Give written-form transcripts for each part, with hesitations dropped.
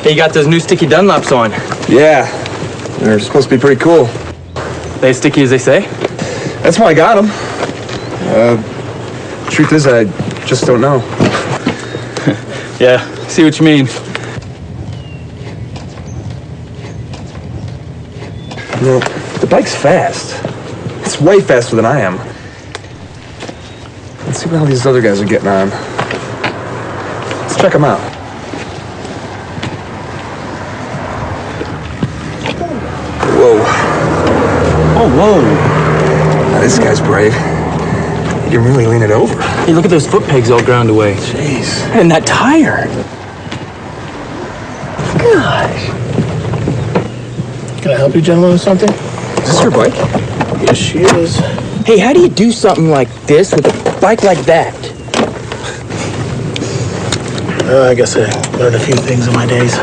Hey, you got those new sticky Dunlops on. Yeah, they're supposed to be pretty cool. They as sticky as they say? That's why I got them. Truth is, I just don't know. Yeah, see what you mean. You know, the bike's fast. It's way faster than I am. Let's see how these other guys are getting on. Let's check them out. Whoa. Oh, whoa. Now, this guy's brave. He can really lean it over. Hey, look at those foot pegs all ground away. Jeez. And that tire. Gosh. Can I help you gentlemen with something? Is this your bike? Yes, she is. Hey, how do you do something like this with a bike like that? I guess I learned a few things in my days.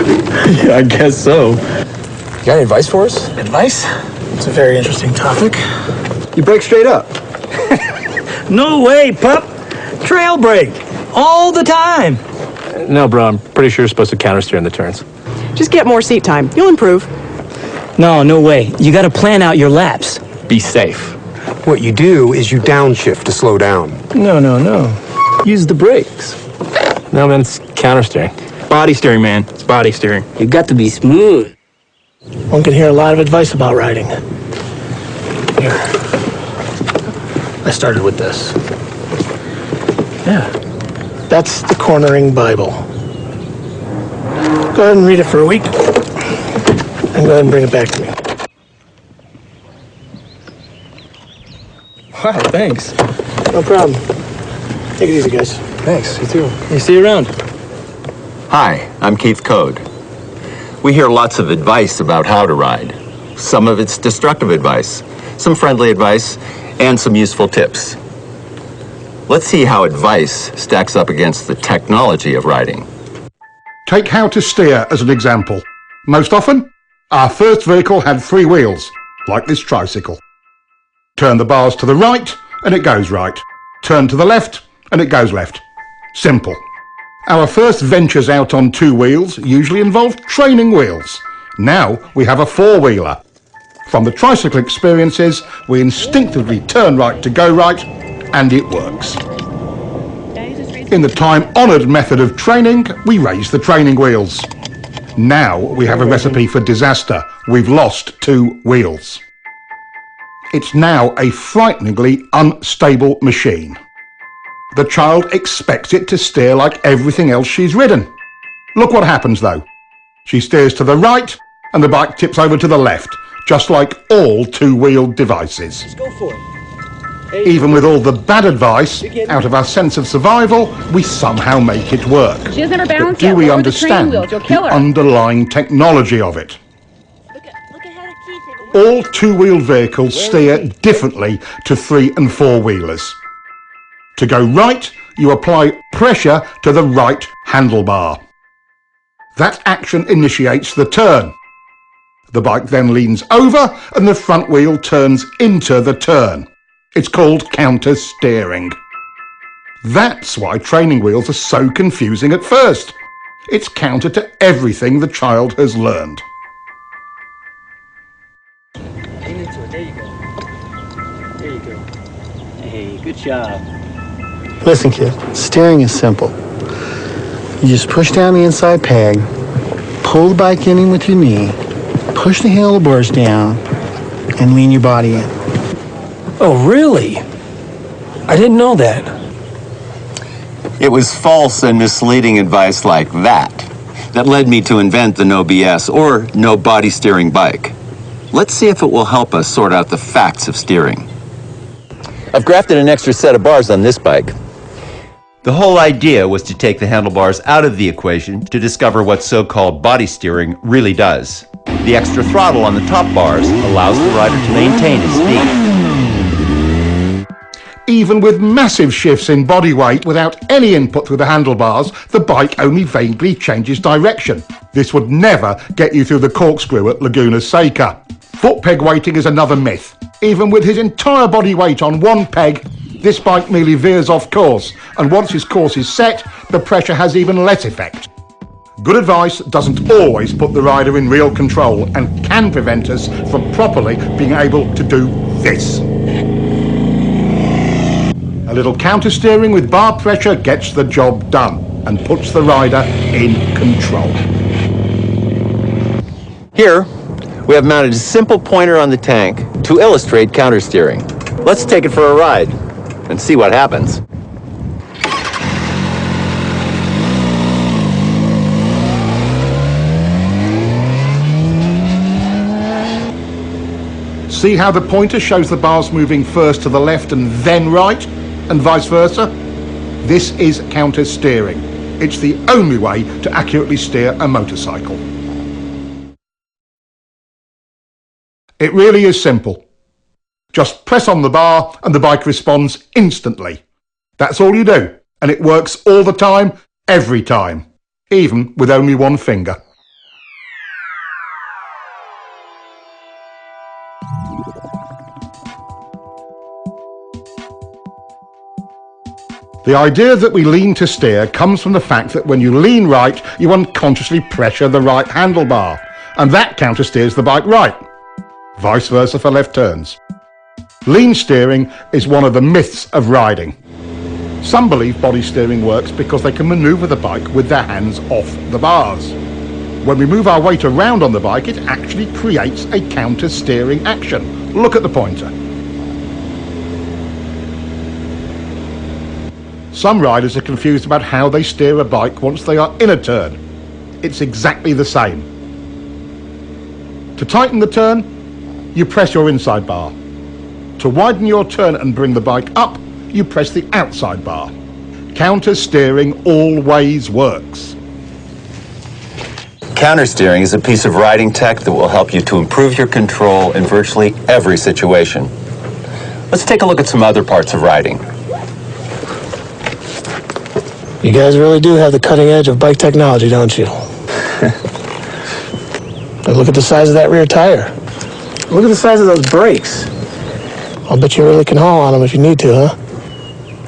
Yeah, I guess so. You got any advice for us? Advice? It's a very interesting topic. You brake straight up. No way, pup. Trail brake. All the time. No, bro, I'm pretty sure you're supposed to countersteer in the turns. Just get more seat time. You'll improve. No way. You gotta plan out your laps. Be safe. What you do is you downshift to slow down. No. Use the brakes. No, man, it's countersteering. Body steering, man. It's body steering. You got to be smooth. One can hear a lot of advice about riding. Here. I started with this. Yeah. That's the Cornering Bible. Go ahead and read it for a week. And go ahead and bring it back to me. Wow, thanks. No problem. Take it easy, guys. Thanks, you too. You see you around. Hi, I'm Keith Code. We hear lots of advice about how to ride. Some of it's destructive advice, some friendly advice, and some useful tips. Let's see how advice stacks up against the technology of riding. Take how to steer as an example. Most often, our first vehicle had 3 wheels, like this tricycle. Turn the bars to the right, and it goes right. Turn to the left, and it goes left. Simple. Our first ventures out on 2 wheels usually involved training wheels. Now we have a 4-wheeler. From the tricycle experiences, we instinctively turn right to go right, and it works. In the time-honoured method of training, we raise the training wheels. Now we have a recipe for disaster. We've lost 2 wheels. It's now a frighteningly unstable machine. The child expects it to steer like everything else she's ridden. Look what happens though. She steers to the right and the bike tips over to the left, just like all 2-wheeled devices. Just go for it. Even with all the bad advice, out of our sense of survival, we somehow make it work. She doesn't ever But balance do yet. we Lower the training understand wheels. You'll kill the her. underlying technology of it? All 2-wheeled vehicles steer differently to 3- and 4-wheelers. To go right, you apply pressure to the right handlebar. That action initiates the turn. The bike then leans over and the front wheel turns into the turn. It's called counter-steering. That's why training wheels are so confusing at first. It's counter to everything the child has learned. There you go. Hey, good job. Listen, kid. Steering is simple. You just push down the inside peg, pull the bike in with your knee, push the handlebars down, and lean your body in. Oh, really? I didn't know that. It was false and misleading advice like that that led me to invent the no BS or no body steering bike. Let's see if it will help us sort out the facts of steering. I've grafted an extra set of bars on this bike. The whole idea was to take the handlebars out of the equation to discover what so-called body steering really does. The extra throttle on the top bars allows the rider to maintain his speed. Even with massive shifts in body weight without any input through the handlebars, the bike only vaguely changes direction. This would never get you through the corkscrew at Laguna Seca. Foot peg weighting is another myth. Even with his entire body weight on one peg, this bike merely veers off course, and once his course is set, the pressure has even less effect. Good advice doesn't always put the rider in real control and can prevent us from properly being able to do this. A little counter-steering with bar pressure gets the job done and puts the rider in control. Here, we have mounted a simple pointer on the tank to illustrate counter-steering. Let's take it for a ride and see what happens. See how the pointer shows the bars moving first to the left and then right, and vice versa? This is counter-steering. It's the only way to accurately steer a motorcycle. It really is simple. Just press on the bar and the bike responds instantly. That's all you do, and it works all the time, every time, even with only one finger. The idea that we lean to steer comes from the fact that when you lean right, you unconsciously pressure the right handlebar, and that counter-steers the bike right. Vice versa for left turns. Lean steering is one of the myths of riding. Some believe body steering works because they can maneuver the bike with their hands off the bars. When we move our weight around on the bike, it actually creates a counter-steering action. Look at the pointer. Some riders are confused about how they steer a bike once they are in a turn. It's exactly the same. To tighten the turn, you press your inside bar. To widen your turn and bring the bike up, you press the outside bar. Counter-steering always works. Counter-steering is a piece of riding tech that will help you to improve your control in virtually every situation. Let's take a look at some other parts of riding. You guys really do have the cutting edge of bike technology, don't you? Look at the size of that rear tire. Look at the size of those brakes. I'll bet you really can haul on them if you need to, huh?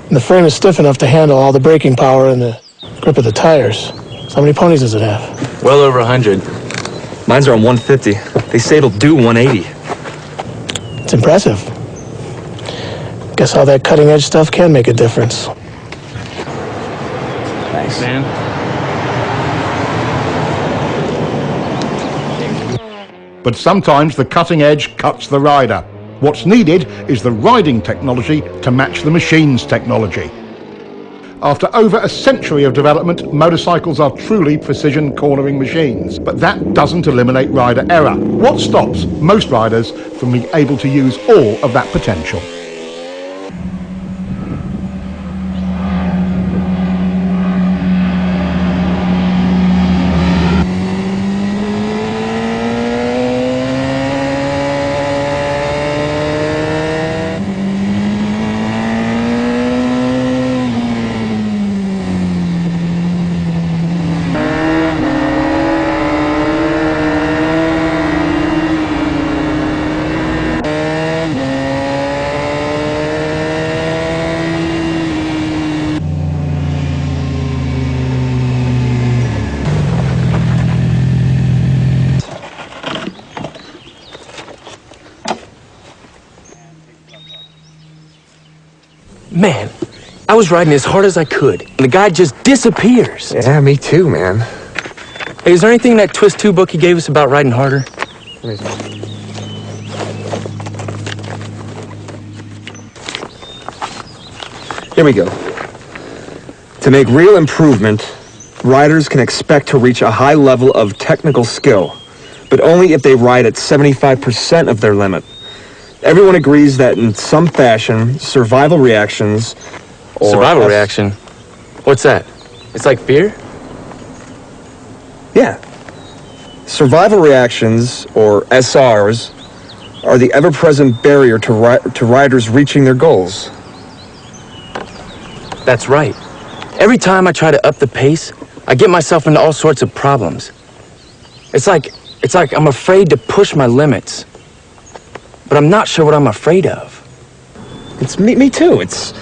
And the frame is stiff enough to handle all the braking power and the grip of the tires. So how many ponies does it have? Well over 100. Mine's are on 150. They say it'll do 180. It's impressive. Guess all that cutting edge stuff can make a difference. Thanks, man. But sometimes the cutting edge cuts the rider. What's needed is the riding technology to match the machine's technology. After over a century of development, motorcycles are truly precision cornering machines. But that doesn't eliminate rider error. What stops most riders from being able to use all of that potential? Man, I was riding as hard as I could, and the guy just disappears. Yeah, me too, man. Hey, is there anything in that Twist 2 book he gave us about riding harder? Here we go. To make real improvement, riders can expect to reach a high level of technical skill, but only if they ride at 75% of their limit. Everyone agrees that in some fashion, survival reactions or... Survival reaction? What's that? It's like fear? Yeah. Survival reactions, or SRs, are the ever-present barrier to riders reaching their goals. That's right. Every time I try to up the pace, I get myself into all sorts of problems. It's like I'm afraid to push my limits. But I'm not sure what I'm afraid of. It's me too. It's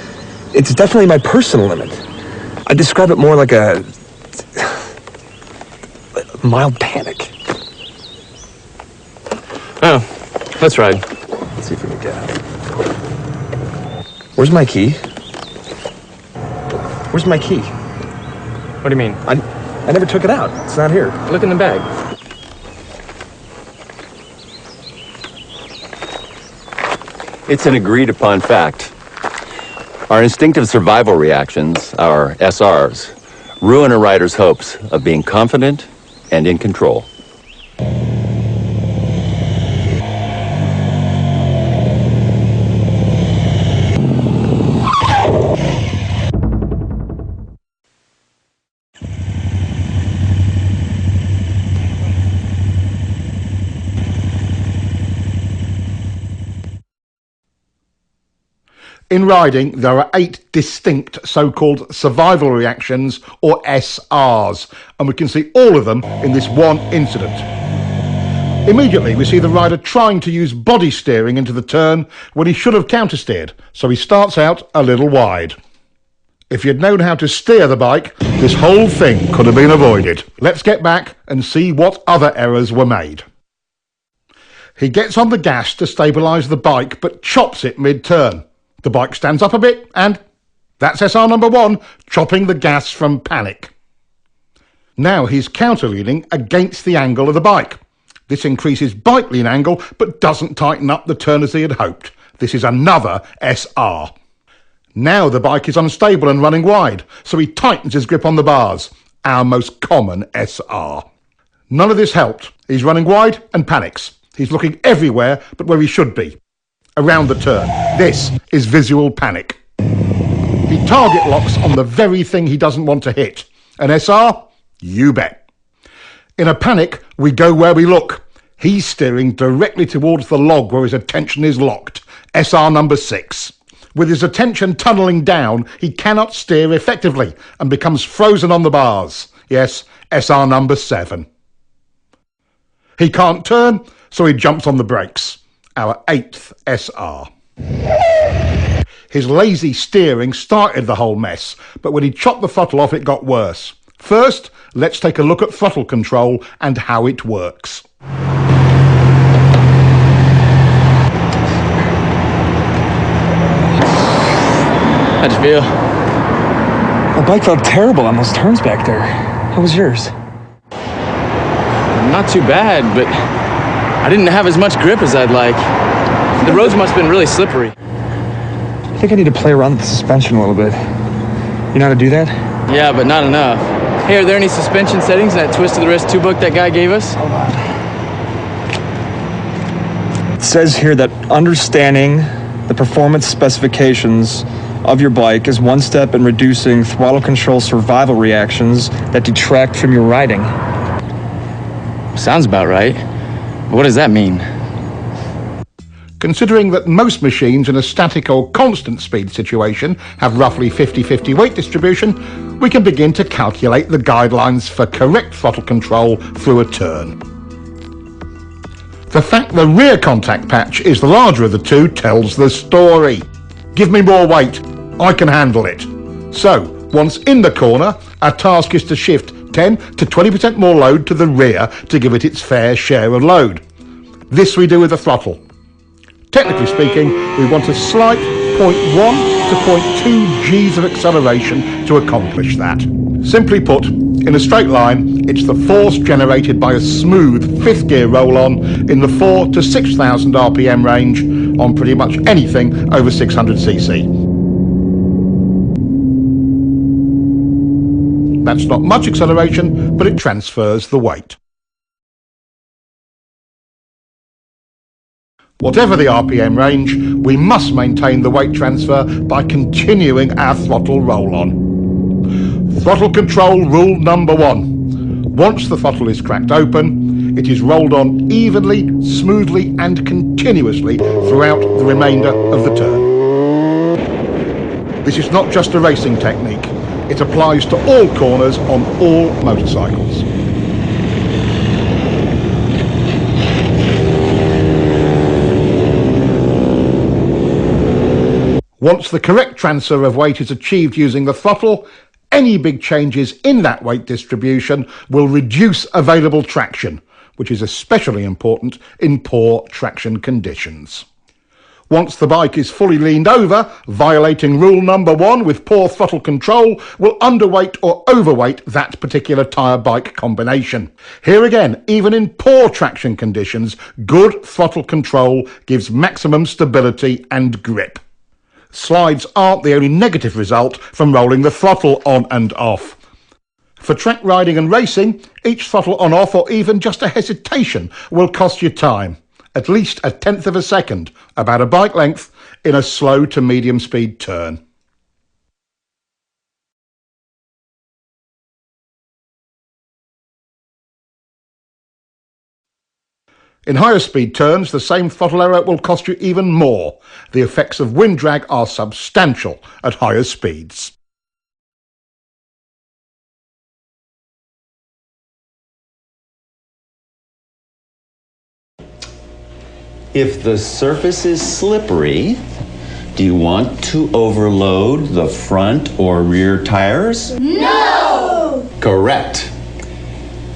definitely my personal limit. I describe it more like mild panic. Oh, let's ride. Let's see if we can get out. Where's my key? Where's my key? What do you mean? I never took it out. It's not here. Look in the bag. It's an agreed upon fact. Our instinctive survival reactions, our SRs, ruin a rider's hopes of being confident and in control. In riding, there are 8 distinct so-called survival reactions, or SRs, and we can see all of them in this one incident. Immediately, we see the rider trying to use body steering into the turn when he should have countersteered, so he starts out a little wide. If you'd known how to steer the bike, this whole thing could have been avoided. Let's get back and see what other errors were made. He gets on the gas to stabilise the bike, but chops it mid-turn. The bike stands up a bit, and that's SR number 1, chopping the gas from panic. Now he's counterleaning against the angle of the bike. This increases bike lean angle, but doesn't tighten up the turn as he had hoped. This is another SR. Now the bike is unstable and running wide, so he tightens his grip on the bars, our most common SR. None of this helped. He's running wide and panics. He's looking everywhere but where he should be. Around the turn. This is visual panic. He target locks on the very thing he doesn't want to hit. An SR? You bet. In a panic, we go where we look. He's steering directly towards the log where his attention is locked. SR number 6. With his attention tunnelling down, he cannot steer effectively and becomes frozen on the bars. Yes, SR number 7. He can't turn, so he jumps on the brakes. Our 8th SR. His lazy steering started the whole mess, but when he chopped the throttle off, it got worse. First, let's take a look at throttle control and how it works. How'd you feel? My bike felt terrible on those turns back there. How was yours? Not too bad, but I didn't have as much grip as I'd like. The roads must have been really slippery. I think I need to play around with the suspension a little bit. You know how to do that? Yeah, but not enough. Hey, are there any suspension settings in that Twistof the Wrist II book that guy gave us? Hold on. It says here that understanding the performance specifications of your bike is one step in reducing throttle control survival reactions that detract from your riding. Sounds about right. What does that mean? Considering that most machines in a static or constant speed situation have roughly 50-50 weight distribution, we can begin to calculate the guidelines for correct throttle control through a turn. The fact the rear contact patch is the larger of the two tells the story. Give me more weight, I can handle it. So, once in the corner, our task is to shift 10 to 20% more load to the rear to give it its fair share of load. This we do with the throttle. Technically speaking, we want a slight 0.1 to 0.2 Gs of acceleration to accomplish that. Simply put, in a straight line, it's the force generated by a smooth 5th gear roll-on in the 4,000 to 6,000 RPM range on pretty much anything over 600cc. That's not much acceleration, but it transfers the weight. Whatever the RPM range, we must maintain the weight transfer by continuing our throttle roll-on. Throttle control rule number 1. Once the throttle is cracked open, it is rolled on evenly, smoothly and continuously throughout the remainder of the turn. This is not just a racing technique. It applies to all corners on all motorcycles. Once the correct transfer of weight is achieved using the throttle, any big changes in that weight distribution will reduce available traction, which is especially important in poor traction conditions. Once the bike is fully leaned over, violating rule number 1 with poor throttle control will underweight or overweight that particular tyre bike combination. Here again, even in poor traction conditions, good throttle control gives maximum stability and grip. Slides aren't the only negative result from rolling the throttle on and off. For track riding and racing, each throttle on-off or even just a hesitation will cost you time. At least a tenth of a second, about a bike length, in a slow to medium speed turn. In higher speed turns, the same throttle error will cost you even more. The effects of wind drag are substantial at higher speeds. If the surface is slippery, do you want to overload the front or rear tires? No! Correct.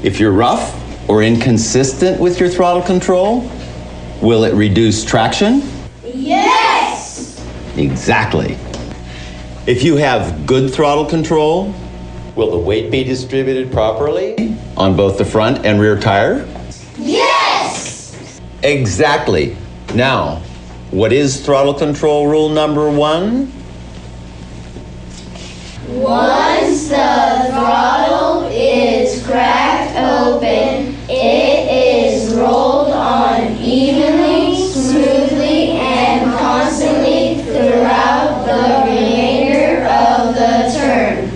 If you're rough or inconsistent with your throttle control, will it reduce traction? Yes! Exactly. If you have good throttle control, will the weight be distributed properly on both the front and rear tire? Yes! Exactly. Now, what is throttle control rule number 1? Once the throttle is cracked open, it is rolled on evenly, smoothly, and constantly throughout the remainder of the turn.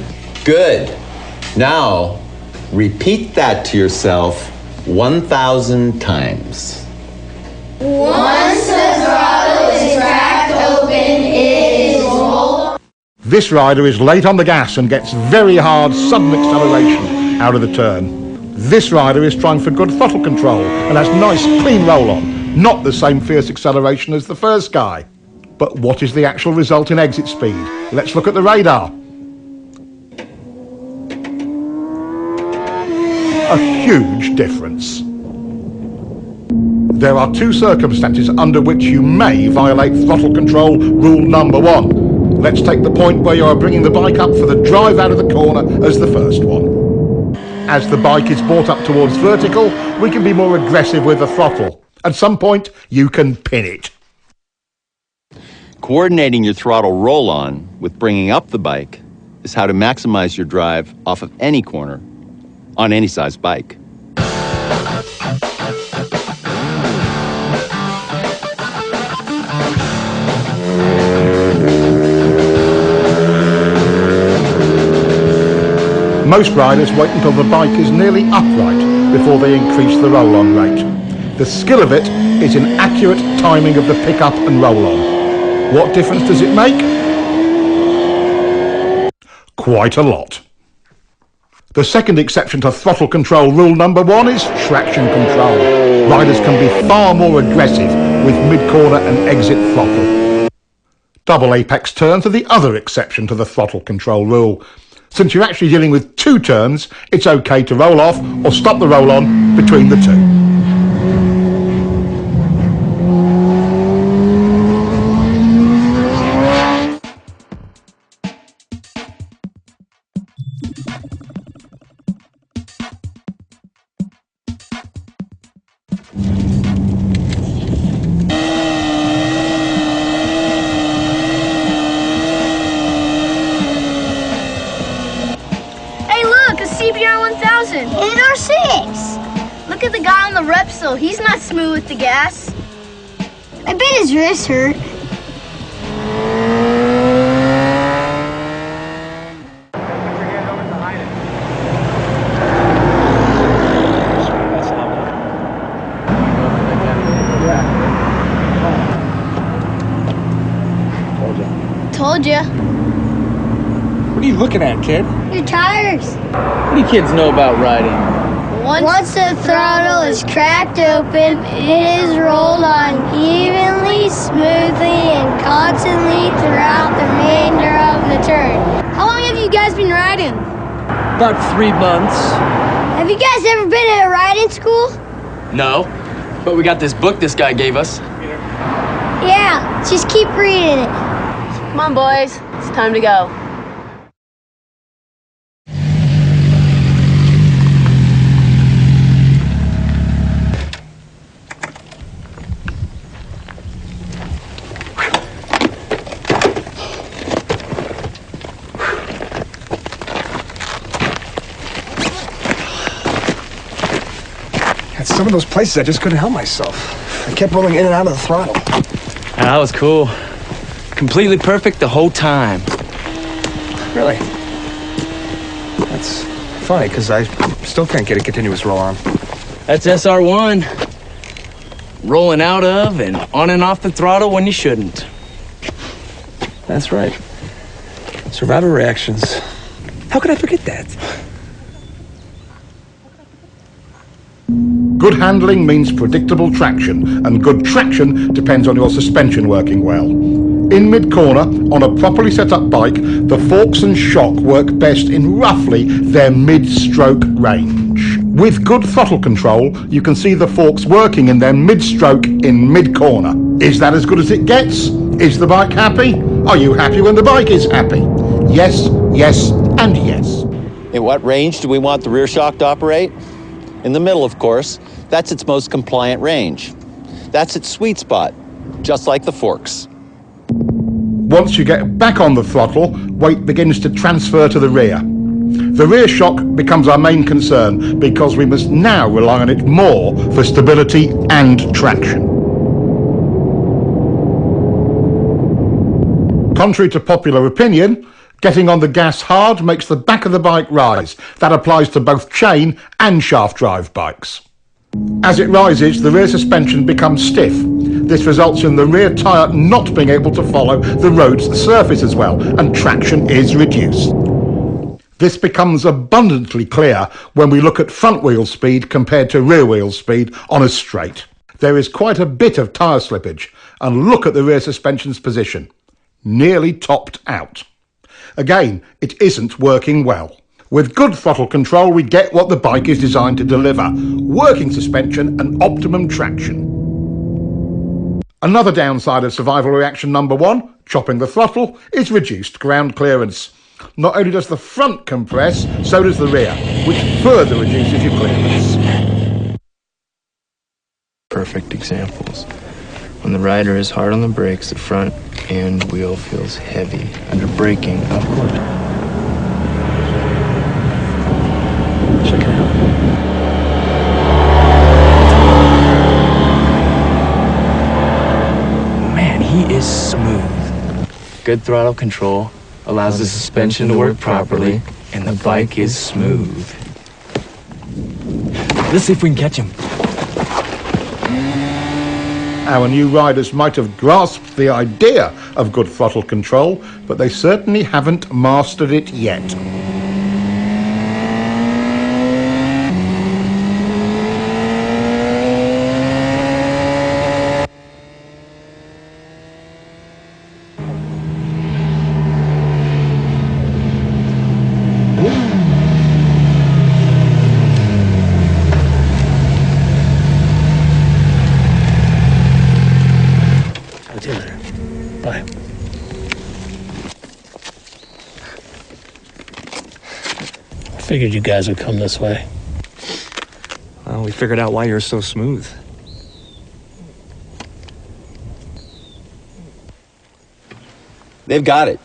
Good. Now, repeat that to yourself 1,000 times. Once the throttle is cracked open, it is rolled. This rider is late on the gas and gets very hard sudden acceleration out of the turn. This rider is trying for good throttle control and has nice clean roll on, not the same fierce acceleration as the first guy. But what is the actual result in exit speed? Let's look at the radar. A huge difference. There are 2 circumstances under which you may violate throttle control rule number 1. Let's take the point where you are bringing the bike up for the drive out of the corner as the first one. As the bike is brought up towards vertical, we can be more aggressive with the throttle. At some point, you can pin it. Coordinating your throttle roll-on with bringing up the bike is how to maximize your drive off of any corner on any size bike. Most riders wait until the bike is nearly upright before they increase the roll-on rate. The skill of it is in accurate timing of the pick-up and roll-on. What difference does it make? Quite a lot. The second exception to throttle control rule number 1 is traction control. Riders can be far more aggressive with mid-corner and exit throttle. Double apex turns are the other exception to the throttle control rule. Since you're actually dealing with 2 turns, it's okay to roll off or stop the roll on between the 2. Look at the guy on the Repsol. He's not smooth with the gas. I bet his wrist hurt. Told ya. What are you looking at, kid? Your tires. What do you kids know about riding? Once the throttle is cracked open, it is rolled on evenly, smoothly, and constantly throughout the remainder of the turn. How long have you guys been riding? About 3 months. Have you guys ever been in a riding school? No, but we got this book this guy gave us. Yeah, just keep reading it. Come on, boys. It's time to go. At some of those places, I just couldn't help myself. I kept rolling in and out of the throttle. That was cool. Completely perfect the whole time. Really? That's funny, because I still can't get a continuous roll on. That's SR1. Rolling out of and on and off the throttle when you shouldn't. That's right. Survival reactions. How could I forget that? Good handling means predictable traction, and good traction depends on your suspension working well. In mid-corner, on a properly set up bike, the forks and shock work best in roughly their mid-stroke range. With good throttle control, you can see the forks working in their mid-stroke in mid-corner. Is that as good as it gets? Is the bike happy? Are you happy when the bike is happy? Yes, yes, and yes. In what range do we want the rear shock to operate? In the middle, of course. That's its most compliant range. That's its sweet spot, just like the forks. Once you get back on the throttle, weight begins to transfer to the rear. The rear shock becomes our main concern because we must now rely on it more for stability and traction. Contrary to popular opinion, getting on the gas hard makes the back of the bike rise. That applies to both chain and shaft drive bikes. As it rises, the rear suspension becomes stiff. This results in the rear tyre not being able to follow the road's surface as well, and traction is reduced. This becomes abundantly clear when we look at front wheel speed compared to rear wheel speed on a straight. There is quite a bit of tyre slippage, and look at the rear suspension's position. Nearly topped out. Again, it isn't working well. With good throttle control, we get what the bike is designed to deliver: working suspension and optimum traction. Another downside of survival reaction number 1, chopping the throttle, is reduced ground clearance. Not only does the front compress, so does the rear, which further reduces your clearance. Perfect examples. When the rider is hard on the brakes, the front end wheel feels heavy under braking upward. Check it out. Man, he is smooth. Good throttle control allows the suspension to work properly, and the bike is smooth. Let's see if we can catch him. Our new riders might have grasped the idea of good throttle control, but they certainly haven't mastered it yet. Bye. I figured you guys would come this way. Well, we figured out why you're so smooth. They've got it.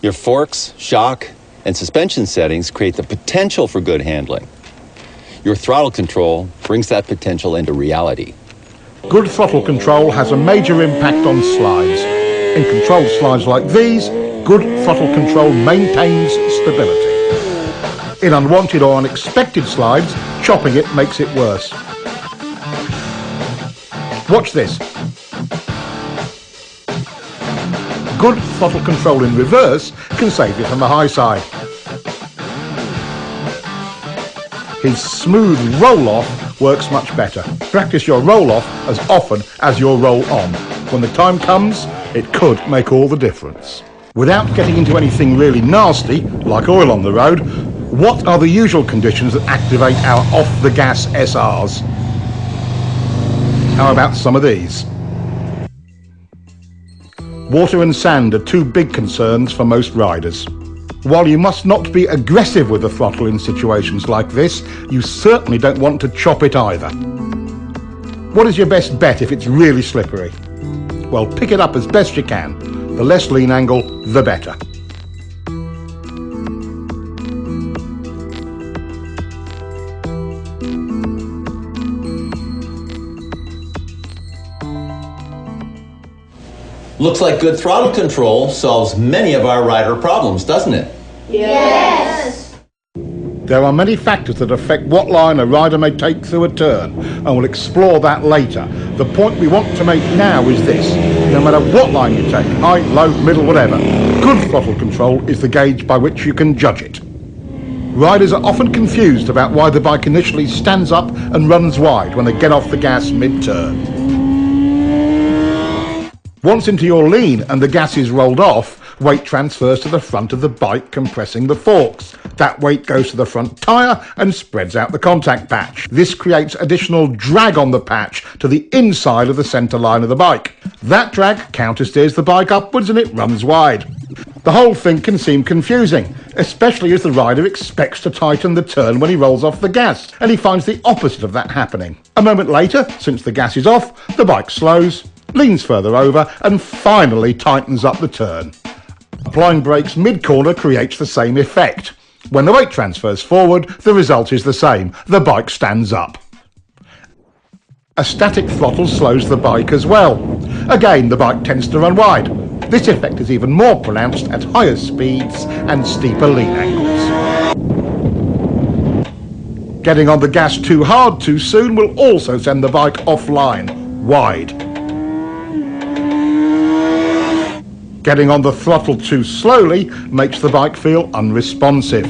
Your forks, shock, and suspension settings create the potential for good handling. Your throttle control brings that potential into reality. Good throttle control has a major impact on slides. In controlled slides like these, good throttle control maintains stability. In unwanted or unexpected slides, chopping it makes it worse. Watch this. Good throttle control in reverse can save you from the high side. His smooth roll-off works much better. Practice your roll-off as often as your roll-on. When the time comes, it could make all the difference. Without getting into anything really nasty, like oil on the road, What are the usual conditions that activate our off-the-gas SRs? How about some of these? Water and sand are two big concerns for most riders. While you must not be aggressive with the throttle in situations like this, you certainly don't want to chop it either. What is your best bet if it's really slippery? Well, pick it up as best you can. The less lean angle, the better. Looks like good throttle control solves many of our rider problems, doesn't it? Yes. There are many factors that affect what line a rider may take through a turn, and we'll explore that later. The point we want to make now is this: no matter what line you take, high, low, middle, whatever, good throttle control is the gauge by which you can judge it. Riders are often confused about why the bike initially stands up and runs wide when they get off the gas mid-turn. Once into your lean and the gas is rolled off, weight transfers to the front of the bike, compressing the forks. That weight goes to the front tyre and spreads out the contact patch. This creates additional drag on the patch to the inside of the centre line of the bike. That drag countersteers the bike upwards and it runs wide. The whole thing can seem confusing, especially as the rider expects to tighten the turn when he rolls off the gas, and he finds the opposite of that happening. A moment later, since the gas is off, the bike slows, leans further over, and finally tightens up the turn. Applying brakes mid-corner creates the same effect. When the weight transfers forward, the result is the same. The bike stands up. A static throttle slows the bike as well. Again, the bike tends to run wide. This effect is even more pronounced at higher speeds and steeper lean angles. Getting on the gas too hard too soon will also send the bike offline, wide. Getting on the throttle too slowly makes the bike feel unresponsive.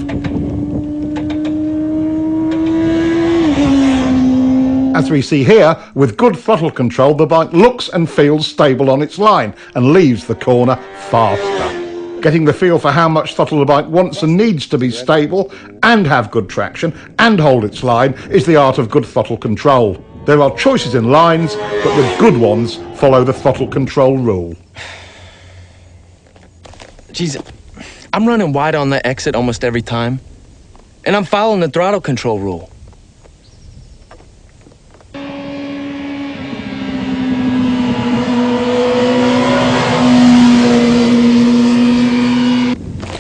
As we see here, with good throttle control, the bike looks and feels stable on its line and leaves the corner faster. Getting the feel for how much throttle the bike wants and needs to be stable and have good traction and hold its line is the art of good throttle control. There are choices in lines, but the good ones follow the throttle control rule. Geez, I'm running wide on the exit almost every time, and I'm following the throttle control rule.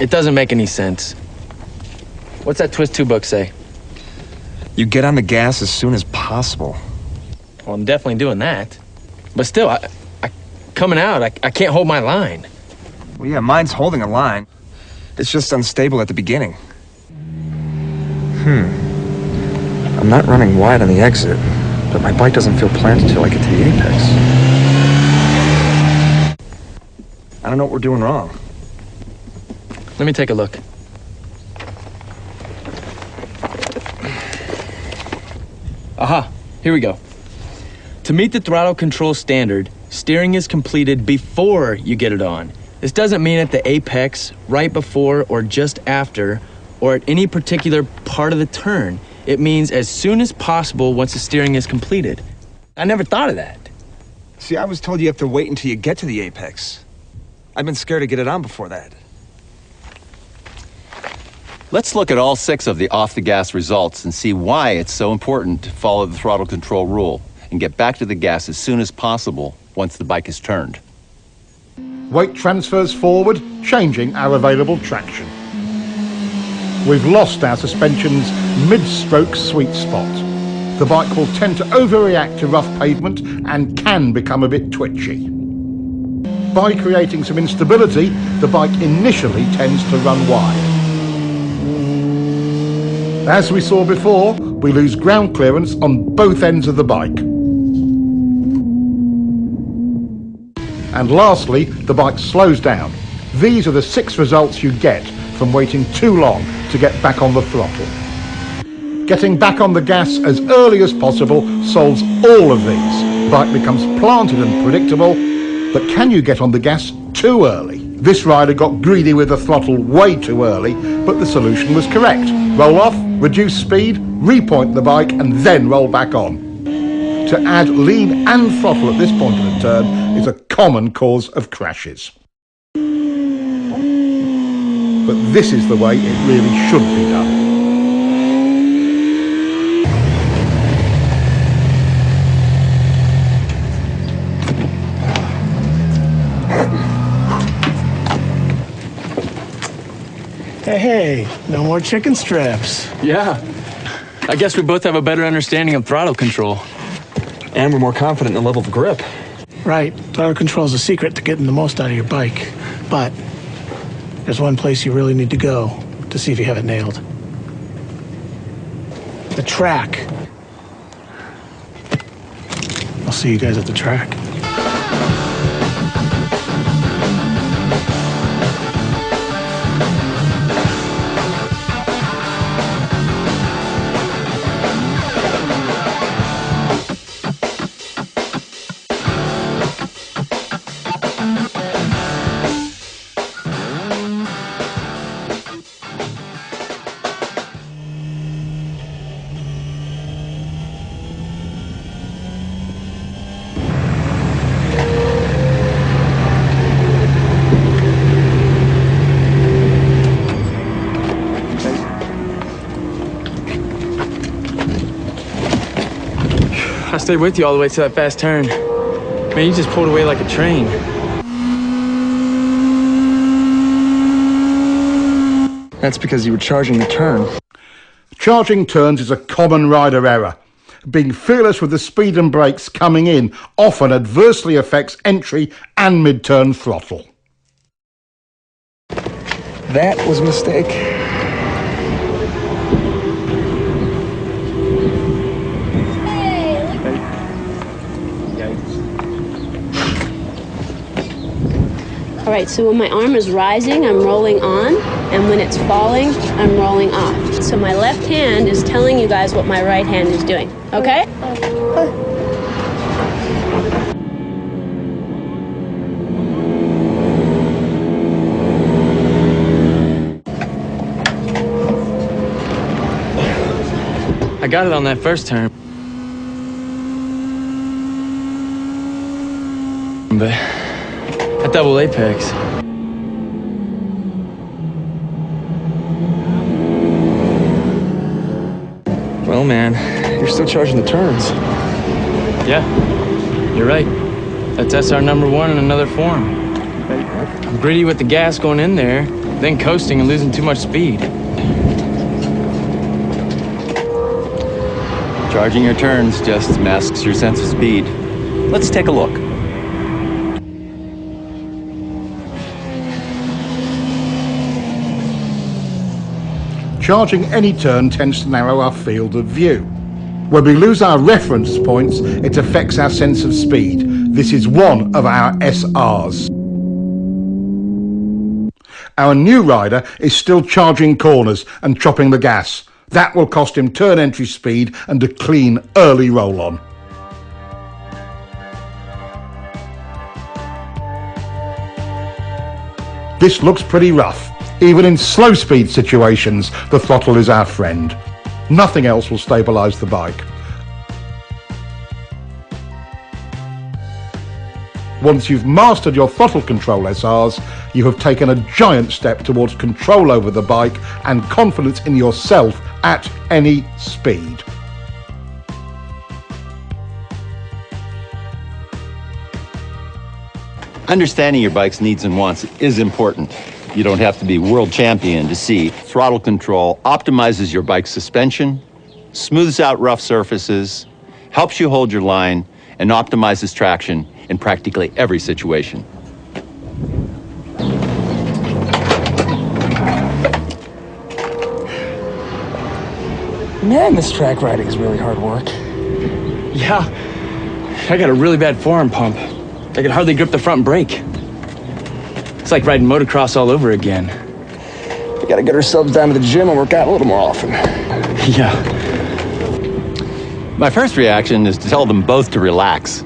It doesn't make any sense. What's that Twistof book say? You get on the gas as soon as possible. Well, I'm definitely doing that. But still, I coming out, I can't hold my line. Well, yeah, mine's holding a line. It's just unstable at the beginning. I'm not running wide on the exit, but my bike doesn't feel planted until I get to the apex. I don't know what we're doing wrong. Let me take a look. Aha, here we go. To meet the throttle control standard, steering is completed before you get it on. This doesn't mean at the apex, right before or just after, or at any particular part of the turn. It means as soon as possible once the steering is completed. I never thought of that. See, I was told you have to wait until you get to the apex. I've been scared to get it on before that. Let's look at all 6 of the off-the-gas results and see why it's so important to follow the throttle control rule and get back to the gas as soon as possible once the bike is turned. Weight transfers forward, changing our available traction. We've lost our suspension's mid-stroke sweet spot. The bike will tend to overreact to rough pavement and can become a bit twitchy. By creating some instability, the bike initially tends to run wide. As we saw before, we lose ground clearance on both ends of the bike. And lastly, the bike slows down. These are the 6 results you get from waiting too long to get back on the throttle. Getting back on the gas as early as possible solves all of these. The bike becomes planted and predictable, but can you get on the gas too early? This rider got greedy with the throttle way too early, but the solution was correct. Roll off, reduce speed, repoint the bike, and then roll back on. To add lean and throttle at this point of the turn is a common cause of crashes. But this is the way it really should be done. Hey, no more chicken strips. Yeah. I guess we both have a better understanding of throttle control. And we're more confident in the level of grip. Right. Throttle control is the secret to getting the most out of your bike. But there's one place you really need to go to see if you have it nailed. The track. I'll see you guys at the track. I stayed with you all the way to that fast turn. Man, you just pulled away like a train. That's because you were charging the turn. Charging turns is a common rider error. Being fearless with the speed and brakes coming in often adversely affects entry and mid-turn throttle. That was a mistake. All right, so when my arm is rising, I'm rolling on, and when it's falling, I'm rolling off. So my left hand is telling you guys what my right hand is doing, okay? I got it on that first turn. But at double apex. Well, man, you're still charging the turns. Yeah, you're right. That's SR number one in another form. I'm greedy with the gas going in there, then coasting and losing too much speed. Charging your turns just masks your sense of speed. Let's take a look. Charging any turn tends to narrow our field of view. When we lose our reference points, it affects our sense of speed. This is one of our SRs. Our new rider is still charging corners and chopping the gas. That will cost him turn entry speed and a clean early roll-on. This looks pretty rough. Even in slow speed situations, the throttle is our friend. Nothing else will stabilise the bike. Once you've mastered your throttle control SRs, you have taken a giant step towards control over the bike and confidence in yourself at any speed. Understanding your bike's needs and wants is important. You don't have to be world champion to see throttle control optimizes your bike's suspension, smooths out rough surfaces, helps you hold your line, and optimizes traction in practically every situation. Man, this track riding is really hard work. Yeah, I got a really bad forearm pump. I could hardly grip the front brake. It's like riding motocross all over again. We gotta get ourselves down to the gym and work out a little more often. Yeah. My first reaction is to tell them both to relax.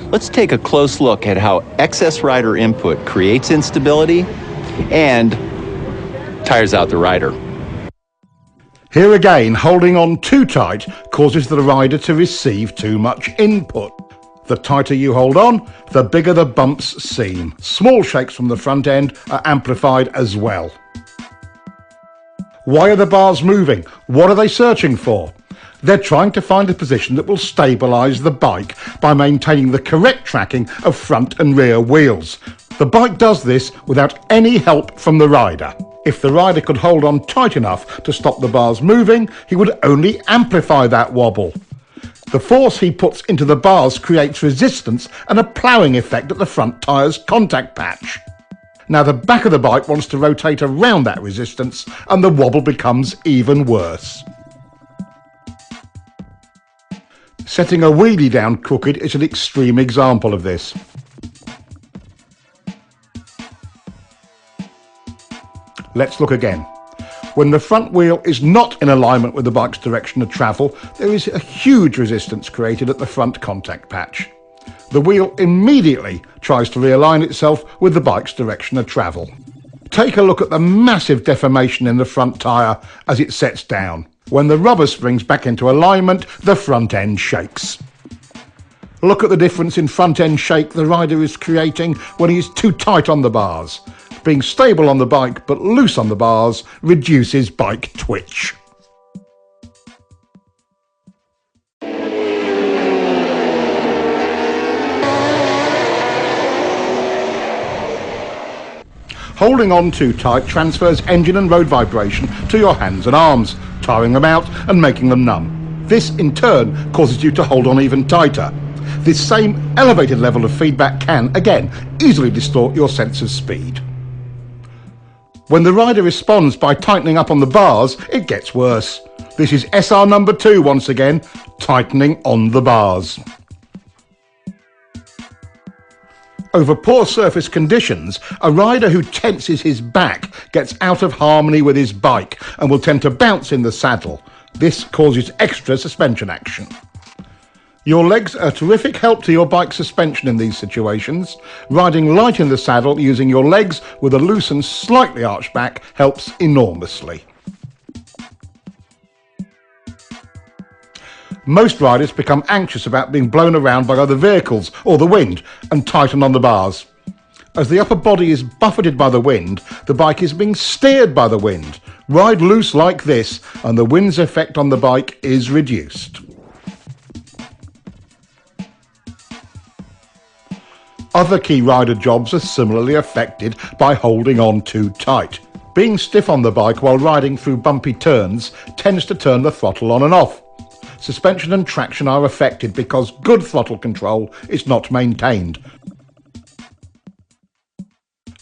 Let's take a close look at how excess rider input creates instability and tires out the rider. Here again, holding on too tight causes the rider to receive too much input. The tighter you hold on, the bigger the bumps seem. Small shakes from the front end are amplified as well. Why are the bars moving? What are they searching for? They're trying to find a position that will stabilise the bike by maintaining the correct tracking of front and rear wheels. The bike does this without any help from the rider. If the rider could hold on tight enough to stop the bars moving, he would only amplify that wobble. The force he puts into the bars creates resistance and a ploughing effect at the front tyre's contact patch. Now the back of the bike wants to rotate around that resistance and the wobble becomes even worse. Setting a wheelie down crooked is an extreme example of this. Let's look again. When the front wheel is not in alignment with the bike's direction of travel, there is a huge resistance created at the front contact patch. The wheel immediately tries to realign itself with the bike's direction of travel. Take a look at the massive deformation in the front tyre as it sets down. When the rubber springs back into alignment, the front end shakes. Look at the difference in front end shake the rider is creating when he is too tight on the bars. Being stable on the bike but loose on the bars reduces bike twitch. Holding on too tight transfers engine and road vibration to your hands and arms, tiring them out and making them numb. This in turn causes you to hold on even tighter. This same elevated level of feedback can, again, easily distort your sense of speed. When the rider responds by tightening up on the bars, it gets worse. This is SR number 2 once again, tightening on the bars. Over poor surface conditions, a rider who tenses his back gets out of harmony with his bike and will tend to bounce in the saddle. This causes extra suspension action. Your legs are a terrific help to your bike suspension in these situations. Riding light in the saddle using your legs with a loose and slightly arched back helps enormously. Most riders become anxious about being blown around by other vehicles or the wind and tighten on the bars. As the upper body is buffeted by the wind, the bike is being steered by the wind. Ride loose like this and the wind's effect on the bike is reduced. Other key rider jobs are similarly affected by holding on too tight. Being stiff on the bike while riding through bumpy turns tends to turn the throttle on and off. Suspension and traction are affected because good throttle control is not maintained.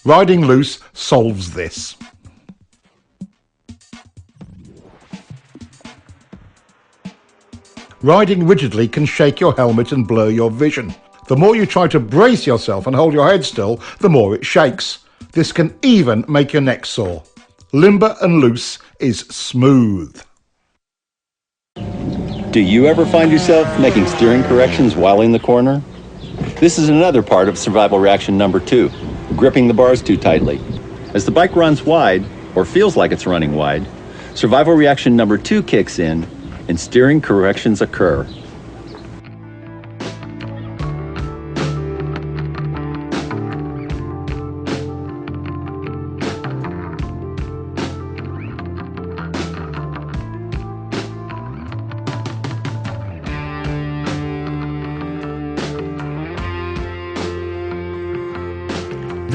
Riding loose solves this. Riding rigidly can shake your helmet and blur your vision. The more you try to brace yourself and hold your head still, the more it shakes. This can even make your neck sore. Limber and loose is smooth. Do you ever find yourself making steering corrections while in the corner? This is another part of survival reaction number 2, gripping the bars too tightly. As the bike runs wide, or feels like it's running wide, survival reaction number 2 kicks in and steering corrections occur.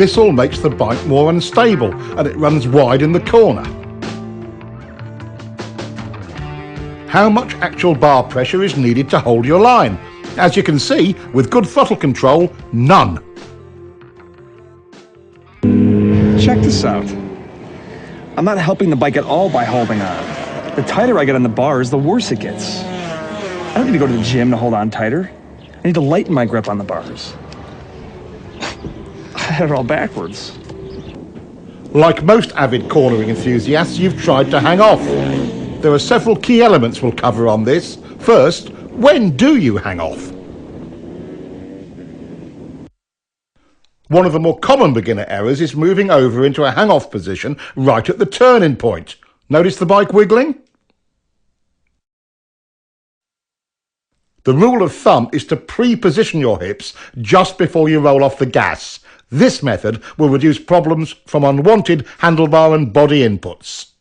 This all makes the bike more unstable and it runs wide in the corner. How much actual bar pressure is needed to hold your line? As you can see, with good throttle control, none. Check this out. I'm not helping the bike at all by holding on. The tighter I get on the bars, the worse it gets. I don't need to go to the gym to hold on tighter. I need to lighten my grip on the bars. I had it all backwards. Like most avid cornering enthusiasts, you've tried to hang off. There are several key elements we'll cover on this. First, when do you hang off? One of the more common beginner errors is moving over into a hang-off position right at the turning point. Notice the bike wiggling? The rule of thumb is to pre-position your hips just before you roll off the gas. This method will reduce problems from unwanted handlebar and body inputs.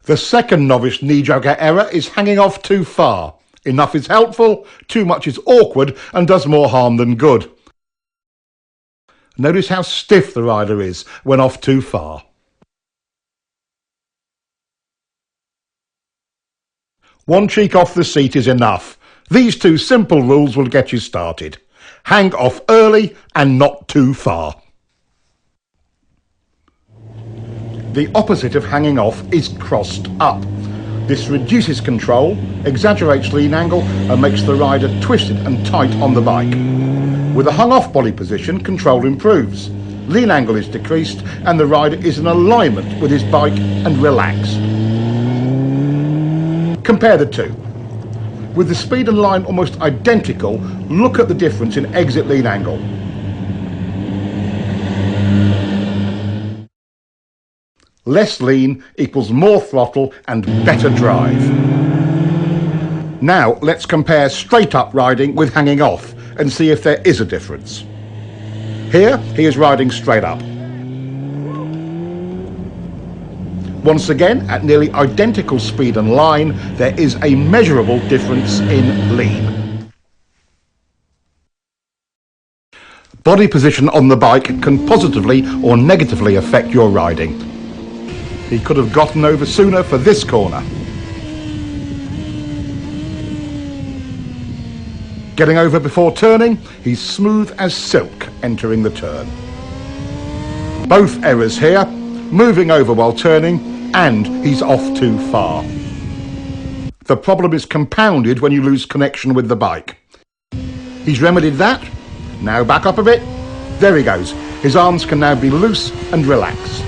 The second novice knee-joker error is hanging off too far. Enough is helpful, too much is awkward and does more harm than good. Notice how stiff the rider is when off too far. One cheek off the seat is enough. These two simple rules will get you started. Hang off early and not too far. The opposite of hanging off is crossed up. This reduces control, exaggerates lean angle and makes the rider twisted and tight on the bike. With a hung-off body position, control improves. Lean angle is decreased and the rider is in alignment with his bike and relaxed. Compare the two. With the speed and line almost identical, look at the difference in exit lean angle. Less lean equals more throttle and better drive. Now let's compare straight up riding with hanging off and see if there is a difference. Here he is riding straight up. Once again, at nearly identical speed and line, there is a measurable difference in lean. Body position on the bike can positively or negatively affect your riding. He could have gotten over sooner for this corner. Getting over before turning, he's smooth as silk entering the turn. Both errors here, moving over while turning, and he's off too far. The problem is compounded when you lose connection with the bike. He's remedied that. Now back up a bit. There he goes. His arms can now be loose and relaxed.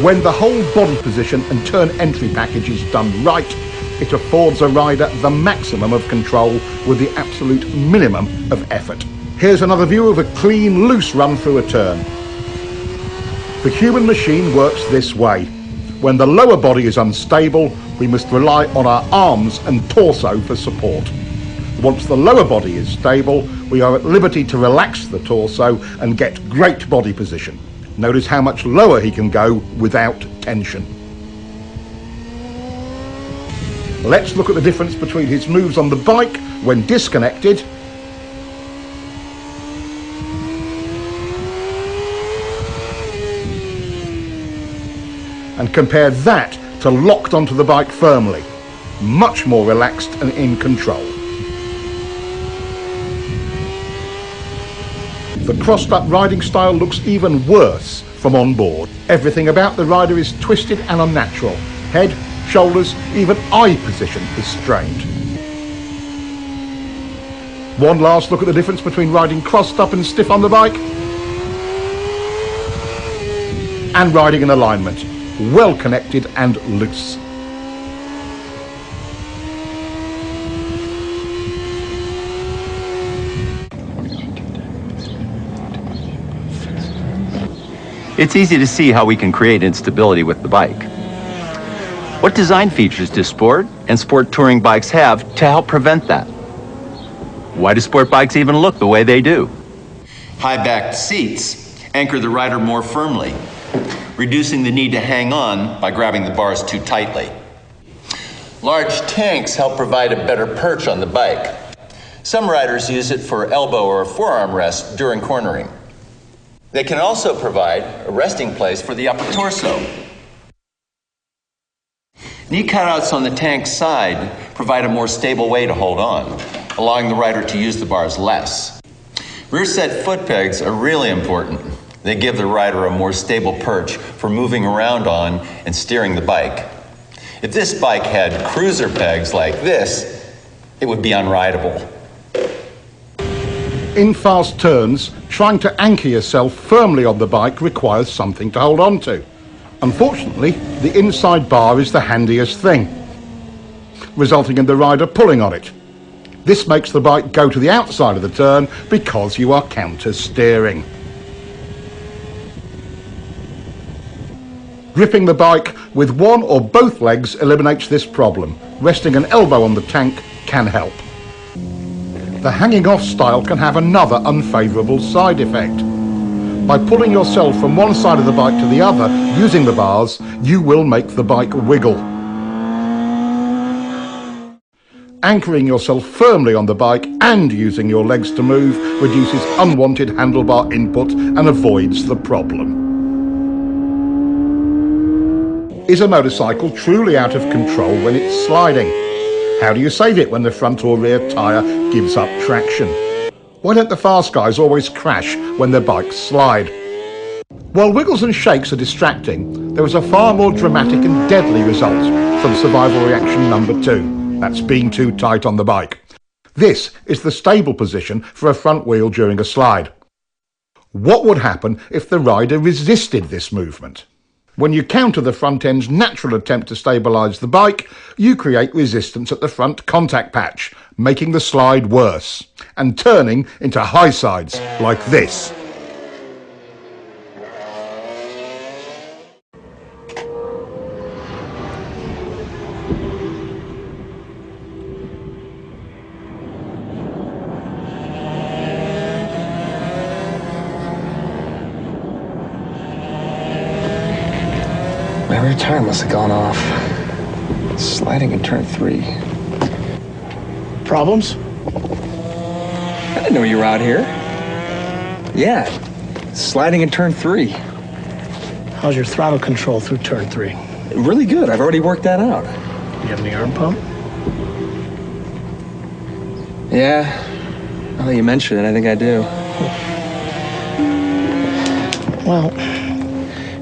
When the whole body position and turn entry package is done right, it affords a rider the maximum of control with the absolute minimum of effort. Here's another view of a clean, loose run through a turn. The human machine works this way. When the lower body is unstable, we must rely on our arms and torso for support. Once the lower body is stable, we are at liberty to relax the torso and get great body position. Notice how much lower he can go without tension. Let's look at the difference between his moves on the bike when disconnected and compare that to locked onto the bike firmly. Much more relaxed and in control. The crossed up riding style looks even worse from on board. Everything about the rider is twisted and unnatural. Head, shoulders, even eye position is strained. One last look at the difference between riding crossed up and stiff on the bike and riding in alignment, well connected and loose. It's easy to see how we can create instability with the bike. What design features do sport and sport touring bikes have to help prevent that? Why do sport bikes even look the way they do? High-backed seats anchor the rider more firmly, reducing the need to hang on by grabbing the bars too tightly. Large tanks help provide a better perch on the bike. Some riders use it for elbow or forearm rest during cornering. They can also provide a resting place for the upper torso. Knee cutouts on the tank's side provide a more stable way to hold on, allowing the rider to use the bars less. Rear set foot pegs are really important. They give the rider a more stable perch for moving around on and steering the bike. If this bike had cruiser pegs like this, it would be unrideable. In fast turns, trying to anchor yourself firmly on the bike requires something to hold on to. Unfortunately, the inside bar is the handiest thing, resulting in the rider pulling on it. This makes the bike go to the outside of the turn because you are counter steering. Gripping the bike with one or both legs eliminates this problem. Resting an elbow on the tank can help. The hanging off style can have another unfavourable side effect. By pulling yourself from one side of the bike to the other using the bars, you will make the bike wiggle. Anchoring yourself firmly on the bike and using your legs to move reduces unwanted handlebar input and avoids the problem. Is a motorcycle truly out of control when it's sliding? How do you save it when the front or rear tyre gives up traction? Why don't the fast guys always crash when their bikes slide? While wiggles and shakes are distracting, there is a far more dramatic and deadly result from survival reaction number 2. That's being too tight on the bike. This is the stable position for a front wheel during a slide. What would happen if the rider resisted this movement? When you counter the front end's natural attempt to stabilise the bike, you create resistance at the front contact patch, making the slide worse, and turning into high sides like this. My rear tire must have gone off. Sliding in turn 3. Problems? I didn't know you were out here. Yeah, sliding in turn 3. How's your throttle control through turn 3? Really good. I've already worked that out. You have any arm pump? Yeah, now that you mention it, I think I do. Well,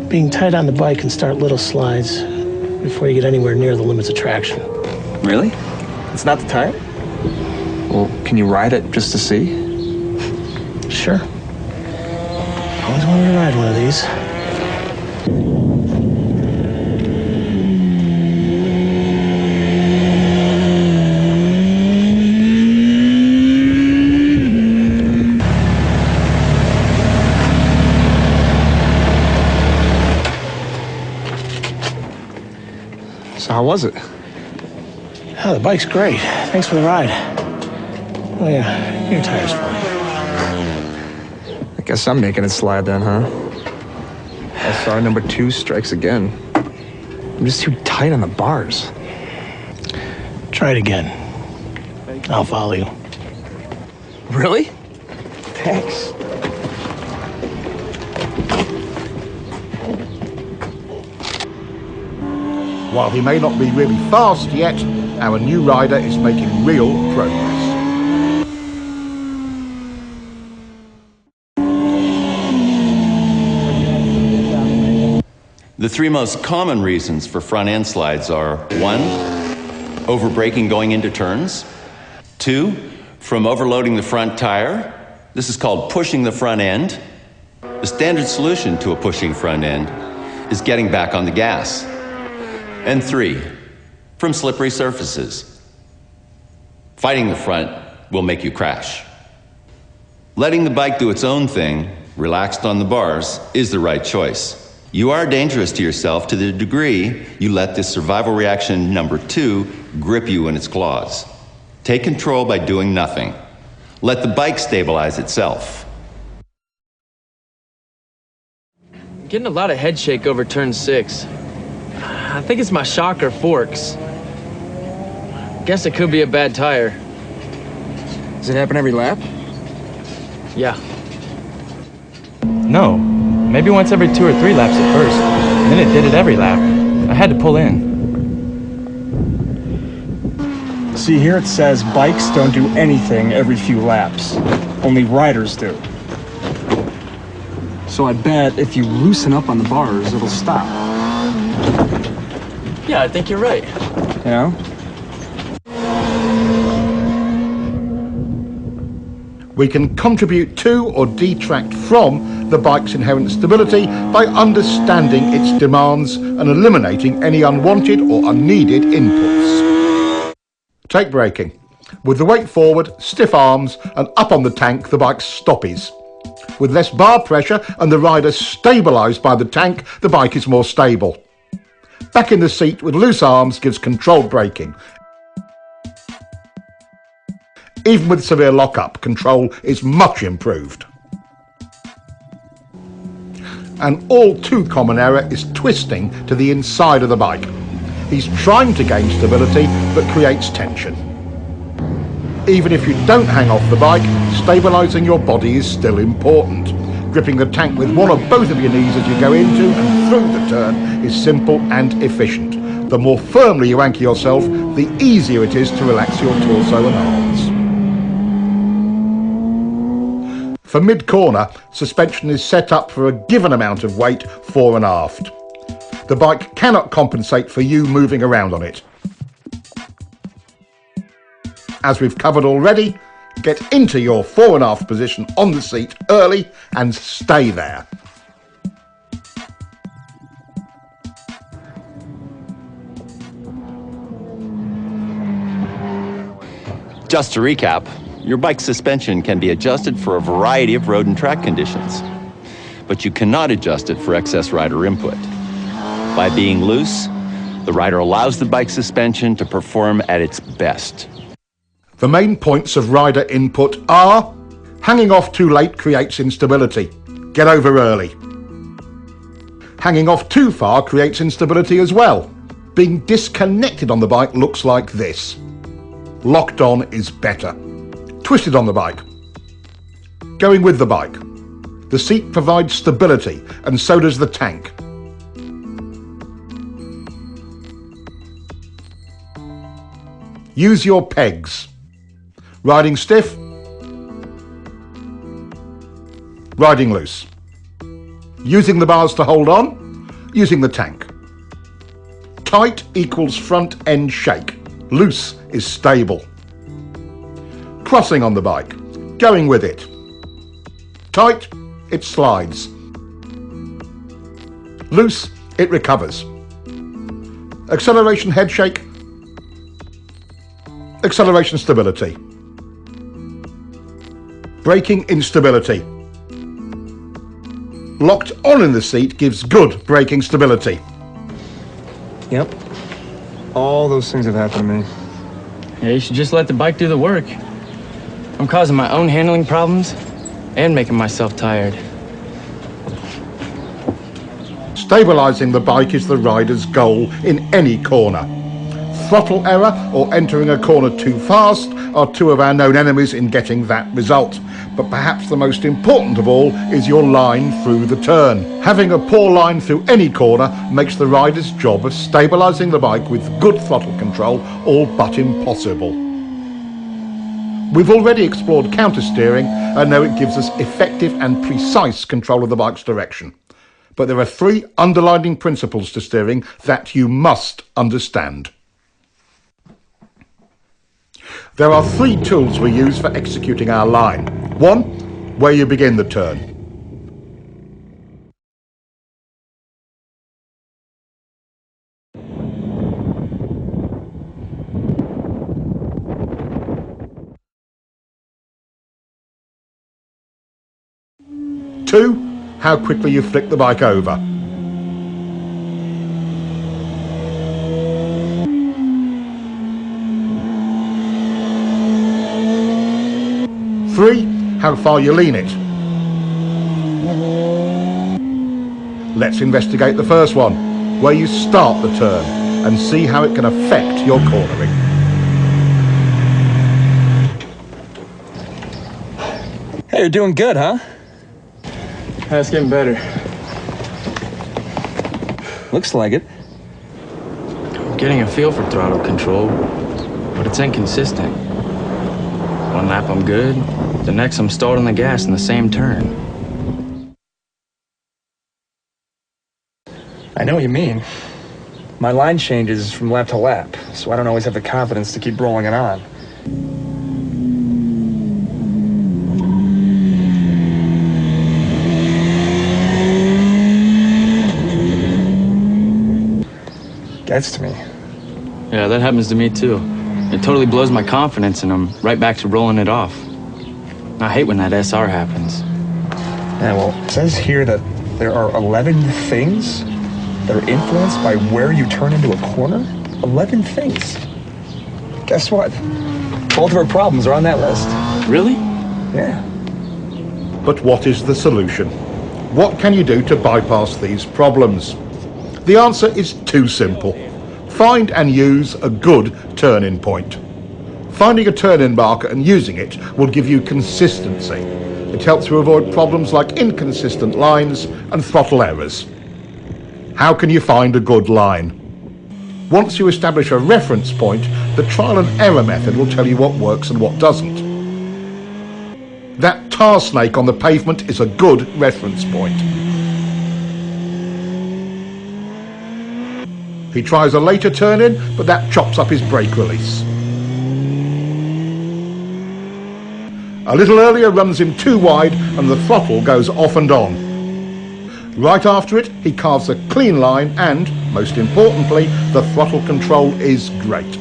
being tight on the bike can start little slides before you get anywhere near the limits of traction. Really? It's not the tire? Well, can you ride it just to see? Sure. Always wanted to ride one of these. So how was it? Oh, the bike's great. Thanks for the ride. Oh yeah, your tire's fine. I guess I'm making it slide then, huh? SR number 2 strikes again. I'm just too tight on the bars. Try it again. I'll follow you. Really? Thanks. While he may not be really fast yet, our new rider is making real progress. The 3 most common reasons for front end slides are 1, over-braking going into turns. 2, from overloading the front tire. This is called pushing the front end. The standard solution to a pushing front end is getting back on the gas. And 3, from slippery surfaces. Fighting the front will make you crash. Letting the bike do its own thing, relaxed on the bars, is the right choice. You are dangerous to yourself to the degree you let this survival reaction number 2 grip you in its claws. Take control by doing nothing. Let the bike stabilize itself. Getting a lot of head shake over turn 6. I think it's my shock or forks. Guess it could be a bad tire. Does it happen every lap? Yeah. No. Maybe once every 2 or 3 laps at first. And then it did it every lap. I had to pull in. See, here it says bikes don't do anything every few laps. Only riders do. So I bet if you loosen up on the bars, it'll stop. Yeah, I think you're right. You know? We can contribute to or detract from the bike's inherent stability by understanding its demands and eliminating any unwanted or unneeded inputs. Take braking. With the weight forward, stiff arms, and up on the tank, the bike stoppies. With less bar pressure and the rider stabilised by the tank, the bike is more stable. Back in the seat with loose arms gives controlled braking. Even with severe lockup, control is much improved. An all too common error is twisting to the inside of the bike. He's trying to gain stability but creates tension. Even if you don't hang off the bike, stabilising your body is still important. Gripping the tank with one or both of your knees as you go into and through the turn is simple and efficient. The more firmly you anchor yourself, the easier it is to relax your torso and arms. For mid-corner, suspension is set up for a given amount of weight fore and aft. The bike cannot compensate for you moving around on it. As we've covered already, get into your fore and aft position on the seat early and stay there. Just to recap, your bike's suspension can be adjusted for a variety of road and track conditions, but you cannot adjust it for excess rider input. By being loose, the rider allows the bike's suspension to perform at its best. The main points of rider input are: hanging off too late creates instability. Get over early. Hanging off too far creates instability as well. Being disconnected on the bike looks like this. Locked on is better. Twisted on the bike. Going with the bike. The seat provides stability, and so does the tank. Use your pegs. Riding stiff. Riding loose. Using the bars to hold on. Using the tank. Tight equals front end shake. Loose is stable. Crossing on the bike. Going with it. Tight, it slides. Loose, it recovers. Acceleration head shake. Acceleration stability. Braking instability. Locked on in the seat gives good braking stability. Yep. All those things have happened to me. Yeah, you should just let the bike do the work. I'm causing my own handling problems and making myself tired. Stabilising the bike is the rider's goal in any corner. Throttle error or entering a corner too fast are two of our known enemies in getting that result. But perhaps the most important of all is your line through the turn. Having a poor line through any corner makes the rider's job of stabilising the bike with good throttle control all but impossible. We've already explored counter-steering and know it gives us effective and precise control of the bike's direction. But there are three underlying principles to steering that you must understand. There are three tools we use for executing our line. One, where you begin the turn. Two, how quickly you flick the bike over. Three, how far you lean it. Let's investigate the first one, where you start the turn, and see how it can affect your cornering. Hey, you're doing good, huh? That's getting better. Looks like it. I'm getting a feel for throttle control, but it's inconsistent. One lap I'm good, the next I'm stalled on the gas in the same turn. I know what you mean. My line changes from lap to lap, so I don't always have the confidence to keep rolling it on. Gets to me. Yeah, that happens to me too. It totally blows my confidence and I'm right back to rolling it off. I hate when that SR happens. Yeah, well, it says here that there are 11 things that are influenced by where you turn into a corner? 11 things. Guess what? Both of our problems are on that list. Really? Yeah. But what is the solution? What can you do to bypass these problems? The answer is too simple. Find and use a good turn-in point. Finding a turn-in marker and using it will give you consistency. It helps you avoid problems like inconsistent lines and throttle errors. How can you find a good line? Once you establish a reference point, the trial and error method will tell you what works and what doesn't. That tar snake on the pavement is a good reference point. He tries a later turn-in, but that chops up his brake release. A little earlier runs him too wide and the throttle goes off and on. Right after it, he carves a clean line and, most importantly, the throttle control is great.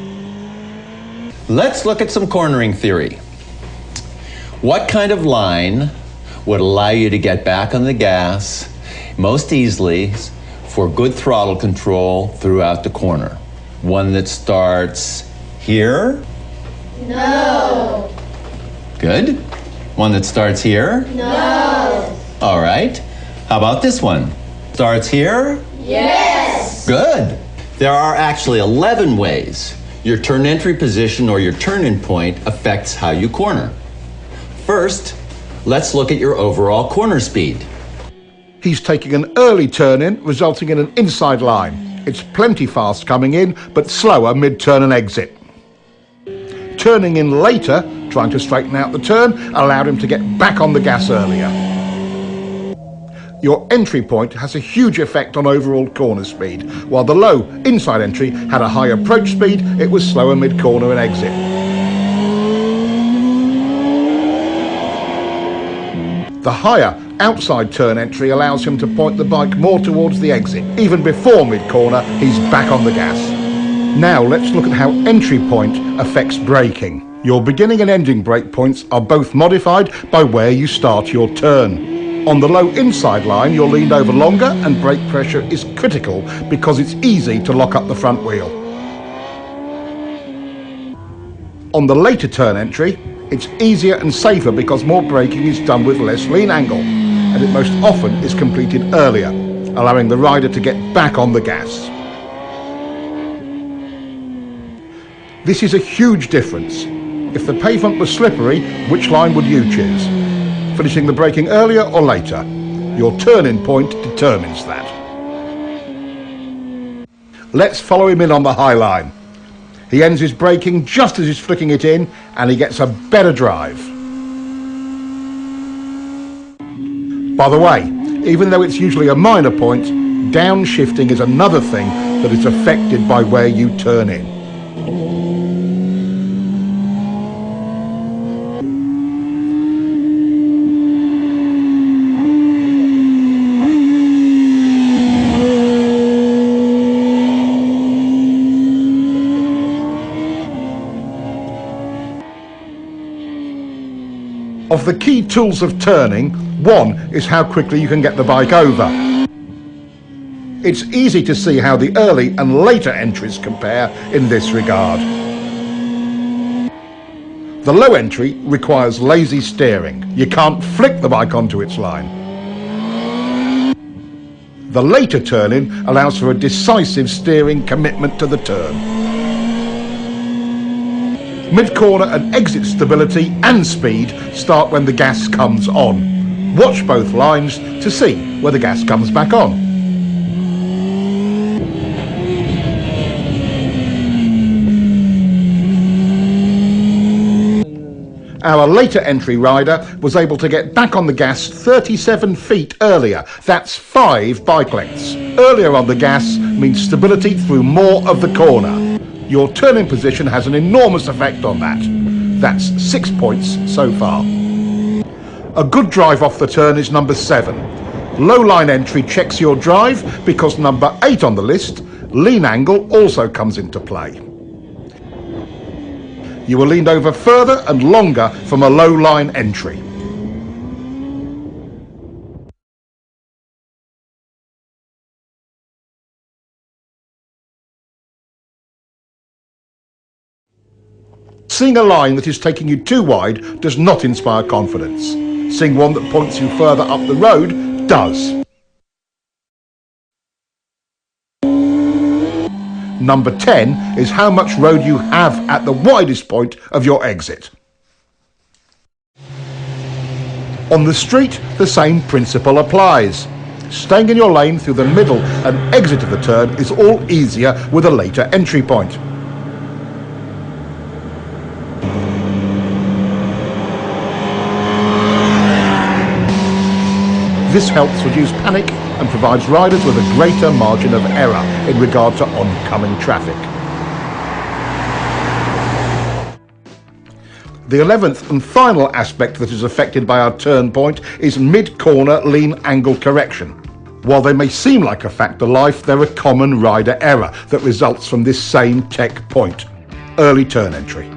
Let's look at some cornering theory. What kind of line would allow you to get back on the gas most easily for good throttle control throughout the corner? One that starts here? No. Good. One that starts here? No. All right. How about this one? Starts here? Yes. Good. There are actually 11 ways your turn entry position or your turn-in point affects how you corner. First, let's look at your overall corner speed. He's taking an early turn-in, resulting in an inside line. It's plenty fast coming in, but slower mid-turn and exit. Turning in later, trying to straighten out the turn, allowed him to get back on the gas earlier. Your entry point has a huge effect on overall corner speed. While the low inside entry had a high approach speed, it was slower mid-corner and exit. The higher outside turn entry allows him to point the bike more towards the exit. Even before mid-corner, he's back on the gas. Now let's look at how entry point affects braking. Your beginning and ending brake points are both modified by where you start your turn. On the low inside line, you're leaned over longer and brake pressure is critical because it's easy to lock up the front wheel. On the later turn entry, it's easier and safer because more braking is done with less lean angle, and it most often is completed earlier, allowing the rider to get back on the gas. This is a huge difference. If the pavement was slippery, which line would you choose? Finishing the braking earlier or later? Your turn-in point determines that. Let's follow him in on the high line. He ends his braking just as he's flicking it in, and he gets a better drive. By the way, even though it's usually a minor point, downshifting is another thing that is affected by where you turn in. Of the key tools of turning, one is how quickly you can get the bike over. It's easy to see how the early and later entries compare in this regard. The low entry requires lazy steering. You can't flick the bike onto its line. The later turn-in allows for a decisive steering commitment to the turn. Mid-corner and exit stability and speed start when the gas comes on. Watch both lines to see where the gas comes back on. Our later entry rider was able to get back on the gas 37 feet earlier. That's 5 bike lengths. Earlier on the gas means stability through more of the corner. Your turning position has an enormous effect on that. That's 6 points so far. A good drive off the turn is number 7. Low line entry checks your drive because number 8 on the list, lean angle, also comes into play. You were leaned over further and longer from a low line entry. Seeing a line that is taking you too wide does not inspire confidence. Seeing one that points you further up the road does. Number 10 is how much road you have at the widest point of your exit. On the street, the same principle applies. Staying in your lane through the middle and exit of the turn is all easier with a later entry point. This helps reduce panic and provides riders with a greater margin of error in regard to oncoming traffic. The 11th and final aspect that is affected by our turn point is mid-corner lean angle correction. While they may seem like a fact of life, they're a common rider error that results from this same tech point: early turn entry.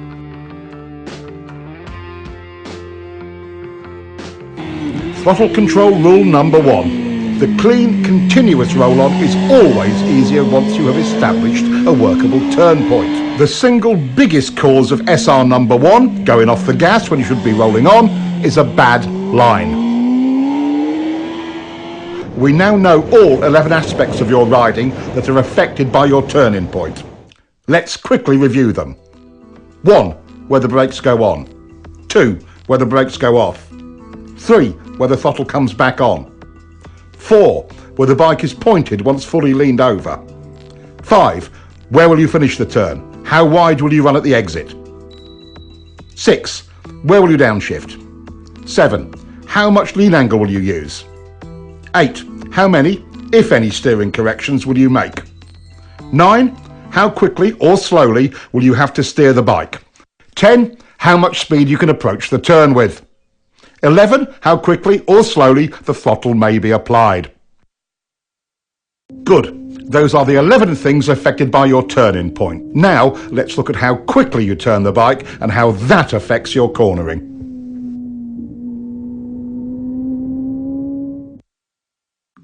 Throttle control rule number 1. The clean, continuous roll-on is always easier once you have established a workable turn point. The single biggest cause of SR number 1, going off the gas when you should be rolling on, is a bad line. We now know all 11 aspects of your riding that are affected by your turning point. Let's quickly review them. 1. Where the brakes go on. 2. Where the brakes go off. 3. Where the throttle comes back on. 4. Where the bike is pointed once fully leaned over. 5. Where will you finish the turn? How wide will you run at the exit? 6. Where will you downshift? 7. How much lean angle will you use? 8. How many, if any, steering corrections will you make? 9. How quickly or slowly will you have to steer the bike? 10. How much speed you can approach the turn with. 11. How quickly or slowly the throttle may be applied. Good. Those are the 11 things affected by your turning point. Now, let's look at how quickly you turn the bike and how that affects your cornering.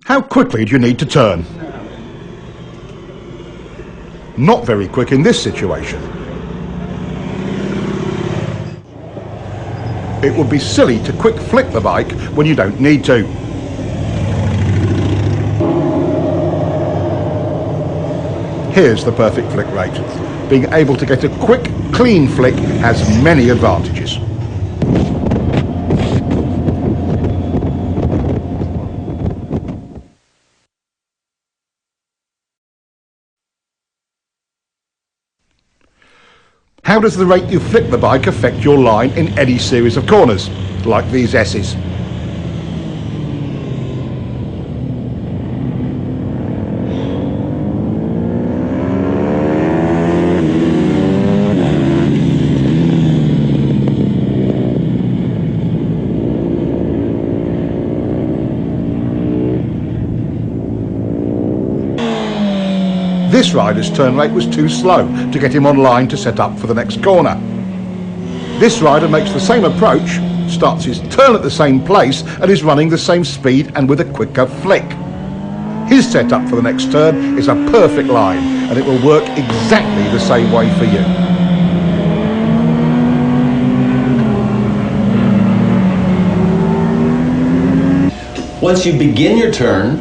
How quickly do you need to turn? Not very quick in this situation. It would be silly to quick flick the bike when you don't need to. Here's the perfect flick rate. Being able to get a quick, clean flick has many advantages. How does the rate you flick the bike affect your line in any series of corners, like these S's? This rider's turn rate was too slow to get him on line to set up for the next corner. This rider makes the same approach, starts his turn at the same place and is running the same speed and with a quicker flick. His setup for the next turn is a perfect line and it will work exactly the same way for you. Once you begin your turn,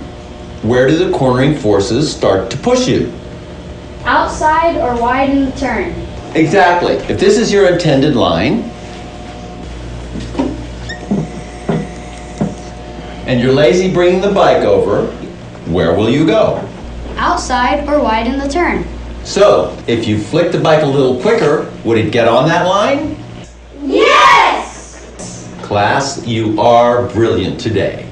where do the cornering forces start to push you? Outside or wide in the turn. Exactly. If this is your intended line, and you're lazy bringing the bike over, where will you go? Outside or wide in the turn. So, if you flick the bike a little quicker, would it get on that line? Yes! Class, you are brilliant today.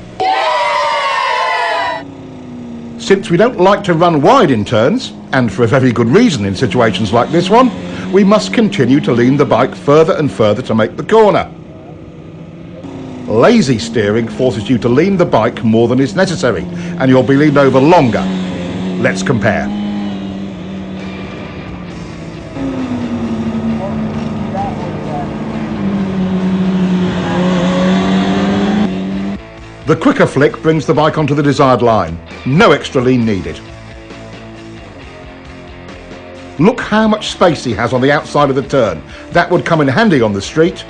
Since we don't like to run wide in turns, and for a very good reason in situations like this one, we must continue to lean the bike further and further to make the corner. Lazy steering forces you to lean the bike more than is necessary, and you'll be leaned over longer. Let's compare. The quicker flick brings the bike onto the desired line. No extra lean needed. Look how much space he has on the outside of the turn. That would come in handy on the street,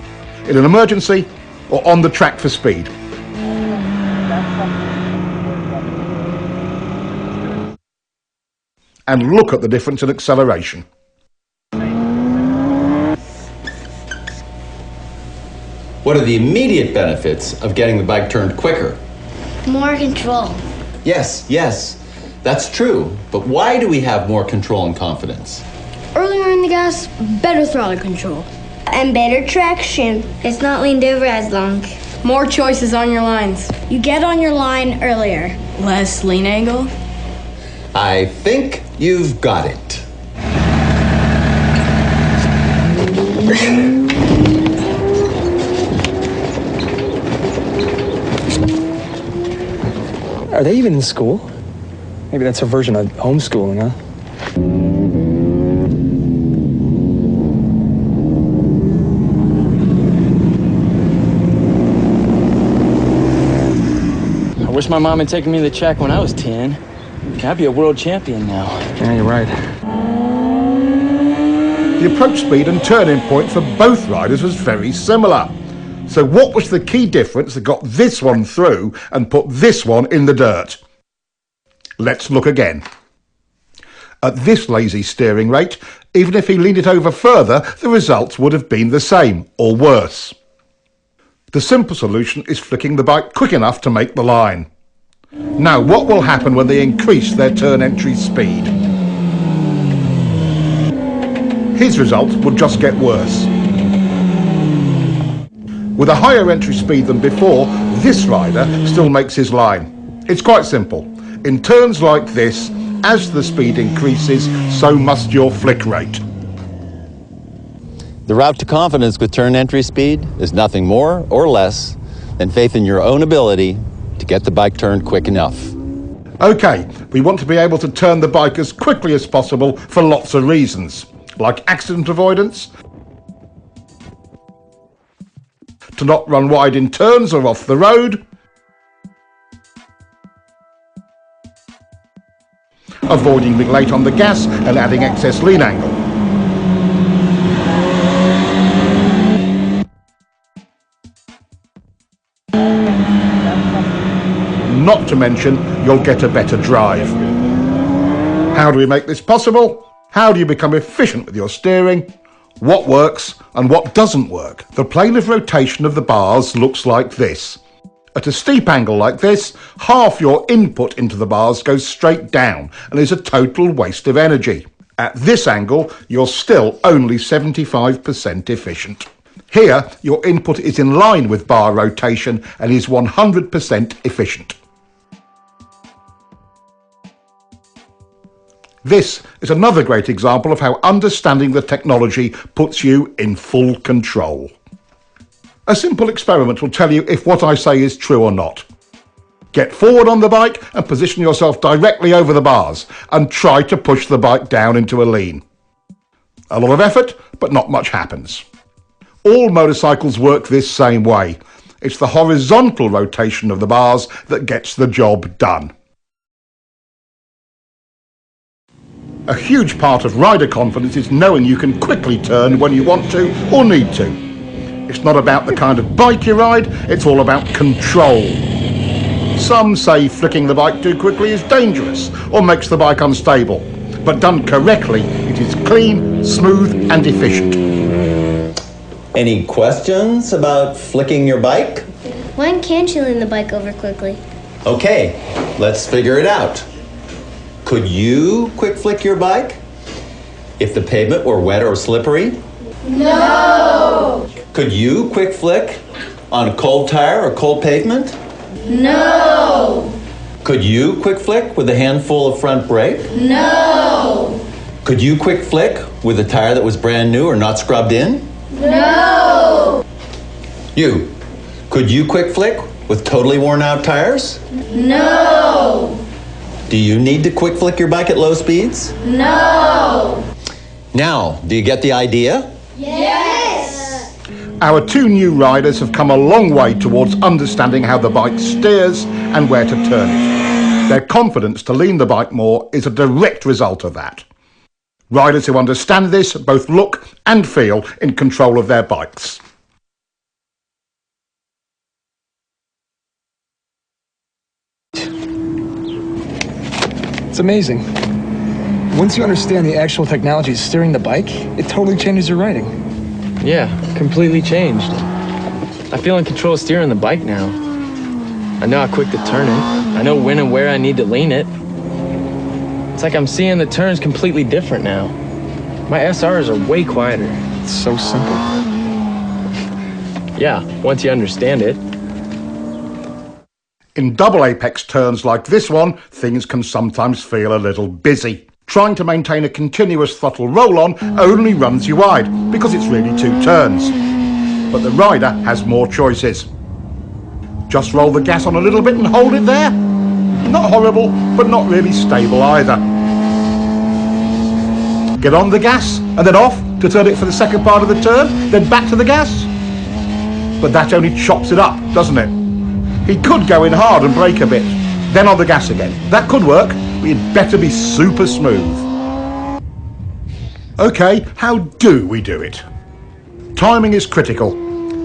in an emergency, or on the track for speed. And look at the difference in acceleration. What are the immediate benefits of getting the bike turned quicker? More control. Yes, that's true. But why do we have more control and confidence? Earlier in the gas, better throttle control. And better traction. It's not leaned over as long. More choices on your lines. You get on your line earlier. Less lean angle. I think you've got it. Are they even in school? Maybe that's a version of homeschooling, huh? I wish my mom had taken me to the track when I was 10. I'd be a world champion now. Yeah, you're right. The approach speed and turning point for both riders was very similar. So what was the key difference that got this one through and put this one in the dirt? Let's look again. At this lazy steering rate, even if he leaned it over further, the results would have been the same, or worse. The simple solution is flicking the bike quick enough to make the line. Now, what will happen when they increase their turn entry speed? His result will just get worse. With a higher entry speed than before, this rider still makes his line. It's quite simple. In turns like this, as the speed increases, so must your flick rate. The route to confidence with turn entry speed is nothing more or less than faith in your own ability to get the bike turned quick enough. Okay, we want to be able to turn the bike as quickly as possible for lots of reasons, like accident avoidance, to not run wide in turns or off the road, avoiding being late on the gas and adding excess lean angle. Not to mention, you'll get a better drive. How do we make this possible? How do you become efficient with your steering? What works and what doesn't work? The plane of rotation of the bars looks like this. At a steep angle like this, half your input into the bars goes straight down and is a total waste of energy. At this angle, you're still only 75% efficient. Here, your input is in line with bar rotation and is 100% efficient. This is another great example of how understanding the technology puts you in full control. A simple experiment will tell you if what I say is true or not. Get forward on the bike and position yourself directly over the bars and try to push the bike down into a lean. A lot of effort, but not much happens. All motorcycles work this same way. It's the horizontal rotation of the bars that gets the job done. A huge part of rider confidence is knowing you can quickly turn when you want to or need to. It's not about the kind of bike you ride, it's all about control. Some say flicking the bike too quickly is dangerous or makes the bike unstable, but done correctly, it is clean, smooth and efficient. Any questions about flicking your bike? When can't you lean the bike over quickly? Okay, let's figure it out. Could you quick flick your bike if the pavement were wet or slippery? No! Could you quick flick on a cold tire or cold pavement? No! Could you quick flick with a handful of front brake? No! Could you quick flick with a tire that was brand new or not scrubbed in? No! You, could you quick flick with totally worn out tires? No! Do you need to quick flick your bike at low speeds? No! Now, do you get the idea? Yes! Our two new riders have come a long way towards understanding how the bike steers and where to turn it. Their confidence to lean the bike more is a direct result of that. Riders who understand this both look and feel in control of their bikes. It's amazing. Once you understand the actual technology steering the bike, it totally changes your riding. Yeah, completely changed. I feel in control of steering the bike now. I know how quick to turn it. I know when and where I need to lean it. It's like I'm seeing the turns completely different now. My SRs are way quieter. It's so simple. Yeah, once you understand it. In double apex turns like this one, things can sometimes feel a little busy. Trying to maintain a continuous throttle roll-on only runs you wide, because it's really 2 turns. But the rider has more choices. Just roll the gas on a little bit and hold it there. Not horrible, but not really stable either. Get on the gas, and then off to turn it for the second part of the turn, then back to the gas. But that only chops it up, doesn't it? He could go in hard and brake a bit, then on the gas again. That could work, but you'd better be super smooth. Okay, how do we do it? Timing is critical.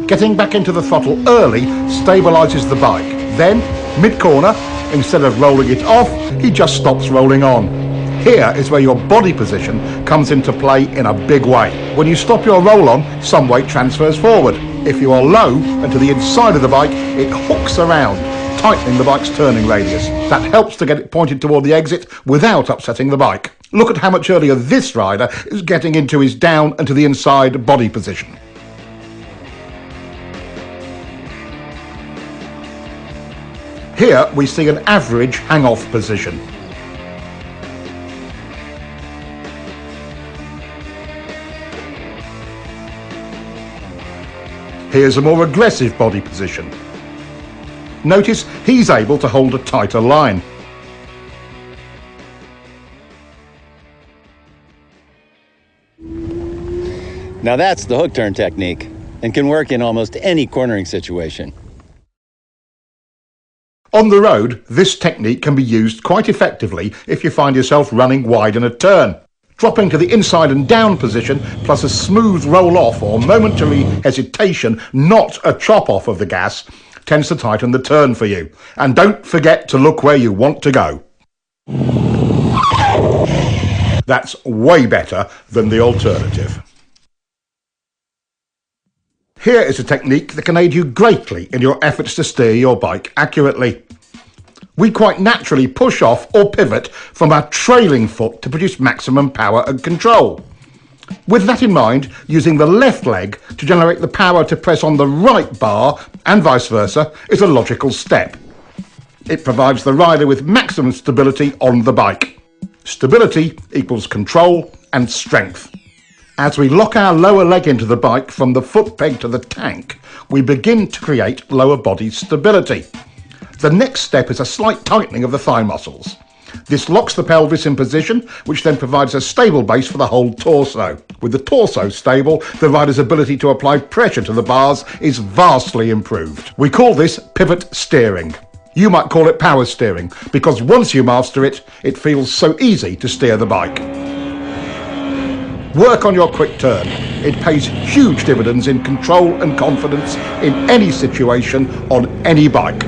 Getting back into the throttle early stabilises the bike. Then, mid-corner, instead of rolling it off, he just stops rolling on. Here is where your body position comes into play in a big way. When you stop your roll-on, some weight transfers forward. If you are low and to the inside of the bike, it hooks around, tightening the bike's turning radius. That helps to get it pointed toward the exit without upsetting the bike. Look at how much earlier this rider is getting into his down and to the inside body position. Here we see an average hang-off position. Here's a more aggressive body position. Notice he's able to hold a tighter line. Now that's the hook turn technique and can work in almost any cornering situation. On the road, this technique can be used quite effectively if you find yourself running wide in a turn. Dropping to the inside and down position, plus a smooth roll-off or momentary hesitation, not a chop-off of the gas, tends to tighten the turn for you. And don't forget to look where you want to go. That's way better than the alternative. Here is a technique that can aid you greatly in your efforts to steer your bike accurately. We quite naturally push off or pivot from our trailing foot to produce maximum power and control. With that in mind, using the left leg to generate the power to press on the right bar and vice versa is a logical step. It provides the rider with maximum stability on the bike. Stability equals control and strength. As we lock our lower leg into the bike from the foot peg to the tank, we begin to create lower body stability. The next step is a slight tightening of the thigh muscles. This locks the pelvis in position, which then provides a stable base for the whole torso. With the torso stable, the rider's ability to apply pressure to the bars is vastly improved. We call this pivot steering. You might call it power steering, because once you master it, it feels so easy to steer the bike. Work on your quick turn. It pays huge dividends in control and confidence in any situation on any bike.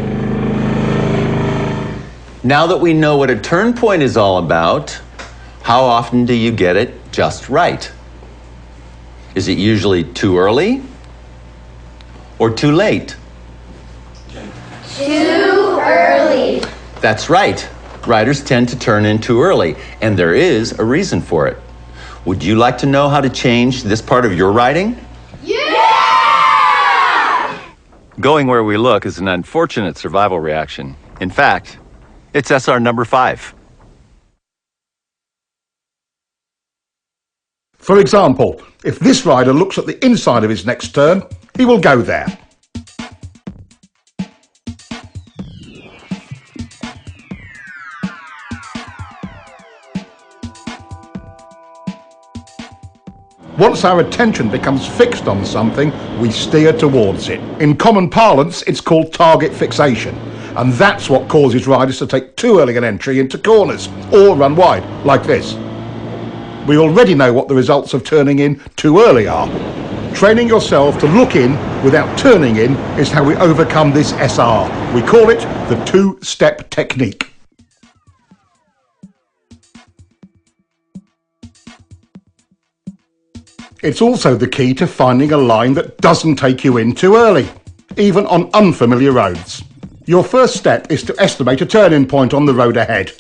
Now that we know what a turn point is all about, how often do you get it just right? Is it usually too early or too late? Too early. That's right. Riders tend to turn in too early, and there is a reason for it. Would you like to know how to change this part of your riding? Yeah! Going where we look is an unfortunate survival reaction. In fact, it's SR number 5. For example, if this rider looks at the inside of his next turn, he will go there. Once our attention becomes fixed on something, we steer towards it. In common parlance, it's called target fixation. And that's what causes riders to take too early an entry into corners, or run wide, like this. We already know what the results of turning in too early are. Training yourself to look in without turning in is how we overcome this SR. We call it the two-step technique. It's also the key to finding a line that doesn't take you in too early, even on unfamiliar roads. Your first step is to estimate a turn-in point on the road ahead.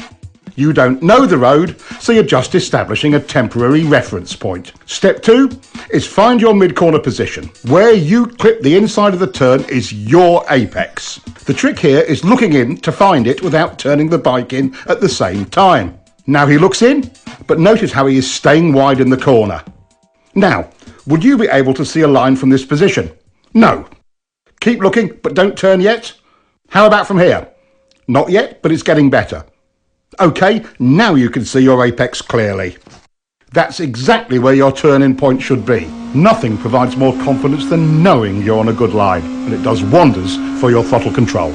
You don't know the road, so you're just establishing a temporary reference point. Step 2 is find your mid-corner position. Where you clip the inside of the turn is your apex. The trick here is looking in to find it without turning the bike in at the same time. Now he looks in, but notice how he is staying wide in the corner. Now, would you be able to see a line from this position? No. Keep looking, but don't turn yet. How about from here? Not yet, but it's getting better. Okay, now you can see your apex clearly. That's exactly where your turn-in point should be. Nothing provides more confidence than knowing you're on a good line, and it does wonders for your throttle control.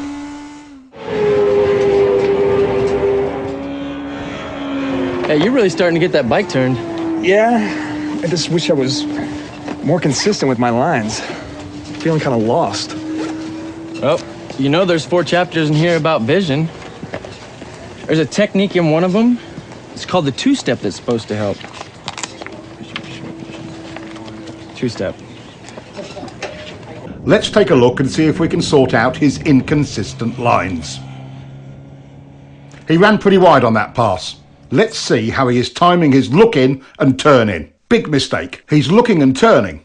Hey, you're really starting to get that bike turned. Yeah, I just wish I was more consistent with my lines. Feeling kind of lost. Well, you know there's 4 chapters in here about vision. There's a technique in one of them. It's called the two-step that's supposed to help. Two-step. Let's take a look and see if we can sort out his inconsistent lines. He ran pretty wide on that pass. Let's see how he is timing his look-in and turn-in. Big mistake. He's looking and turning.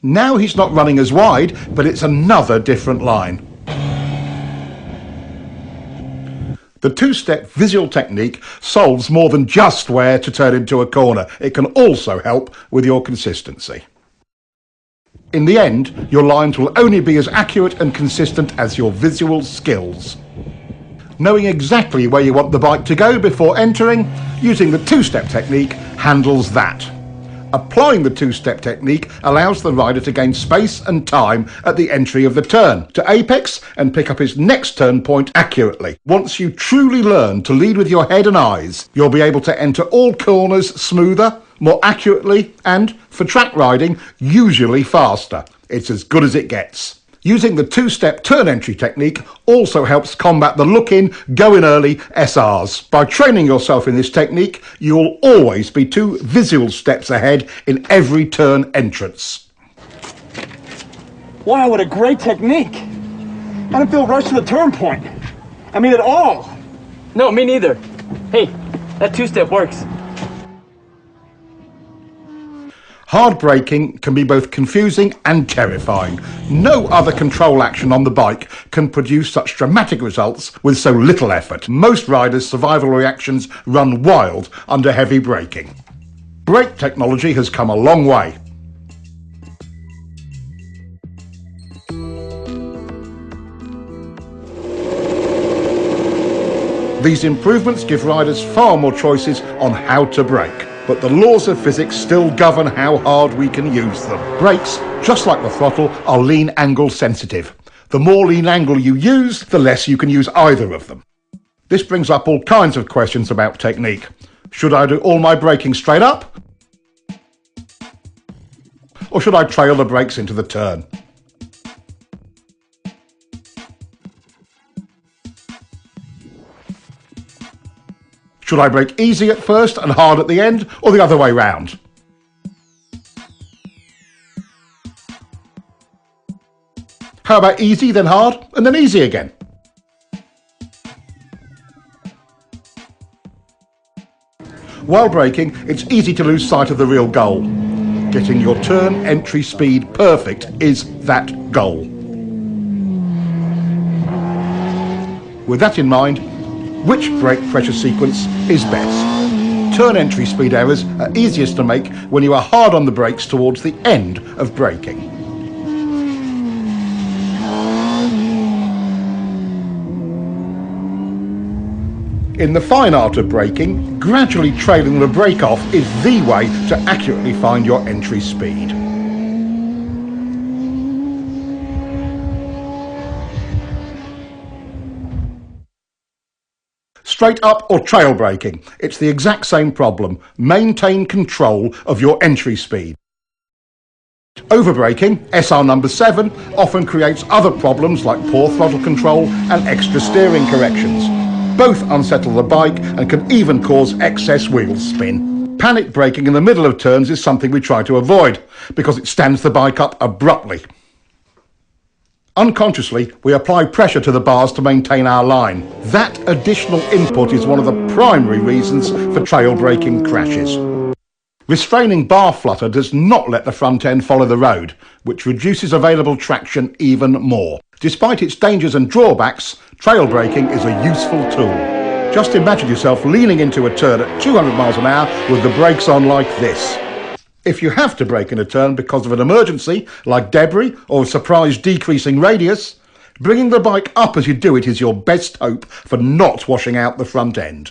Now he's not running as wide, but it's another different line. The two-step visual technique solves more than just where to turn into a corner. It can also help with your consistency. In the end, your lines will only be as accurate and consistent as your visual skills. Knowing exactly where you want the bike to go before entering, using the two-step technique handles that. Applying the two-step technique allows the rider to gain space and time at the entry of the turn, to apex and pick up his next turn point accurately. Once you truly learn to lead with your head and eyes, you'll be able to enter all corners smoother, more accurately, and, for track riding, usually faster. It's as good as it gets. Using the two-step turn entry technique also helps combat the look-in, go-in early SRs. By training yourself in this technique, you'll always be 2 visual steps ahead in every turn entrance. Wow, what a great technique. I didn't feel rushed to the turn point. I mean, at all. No, me neither. Hey, that two-step works. Hard braking can be both confusing and terrifying. No other control action on the bike can produce such dramatic results with so little effort. Most riders' survival reactions run wild under heavy braking. Brake technology has come a long way. These improvements give riders far more choices on how to brake. But the laws of physics still govern how hard we can use them. Brakes, just like the throttle, are lean angle sensitive. The more lean angle you use, the less you can use either of them. This brings up all kinds of questions about technique. Should I do all my braking straight up? Or should I trail the brakes into the turn? Should I brake easy at first and hard at the end, or the other way round? How about easy, then hard, and then easy again? While braking, it's easy to lose sight of the real goal. Getting your turn entry speed perfect is that goal. With that in mind, which brake pressure sequence is best? Turn entry speed errors are easiest to make when you are hard on the brakes towards the end of braking. In the fine art of braking, gradually trailing the brake off is the way to accurately find your entry speed. Straight up or trail braking, it's the exact same problem. Maintain control of your entry speed. Overbraking, SR number 7, often creates other problems like poor throttle control and extra steering corrections. Both unsettle the bike and can even cause excess wheel spin. Panic braking in the middle of turns is something we try to avoid because it stands the bike up abruptly. Unconsciously, we apply pressure to the bars to maintain our line. That additional input is one of the primary reasons for trail braking crashes. Restraining bar flutter does not let the front end follow the road, which reduces available traction even more. Despite its dangers and drawbacks, trail braking is a useful tool. Just imagine yourself leaning into a turn at 200 miles an hour with the brakes on like this. If you have to brake in a turn because of an emergency, like debris or a surprise decreasing radius, bringing the bike up as you do it is your best hope for not washing out the front end.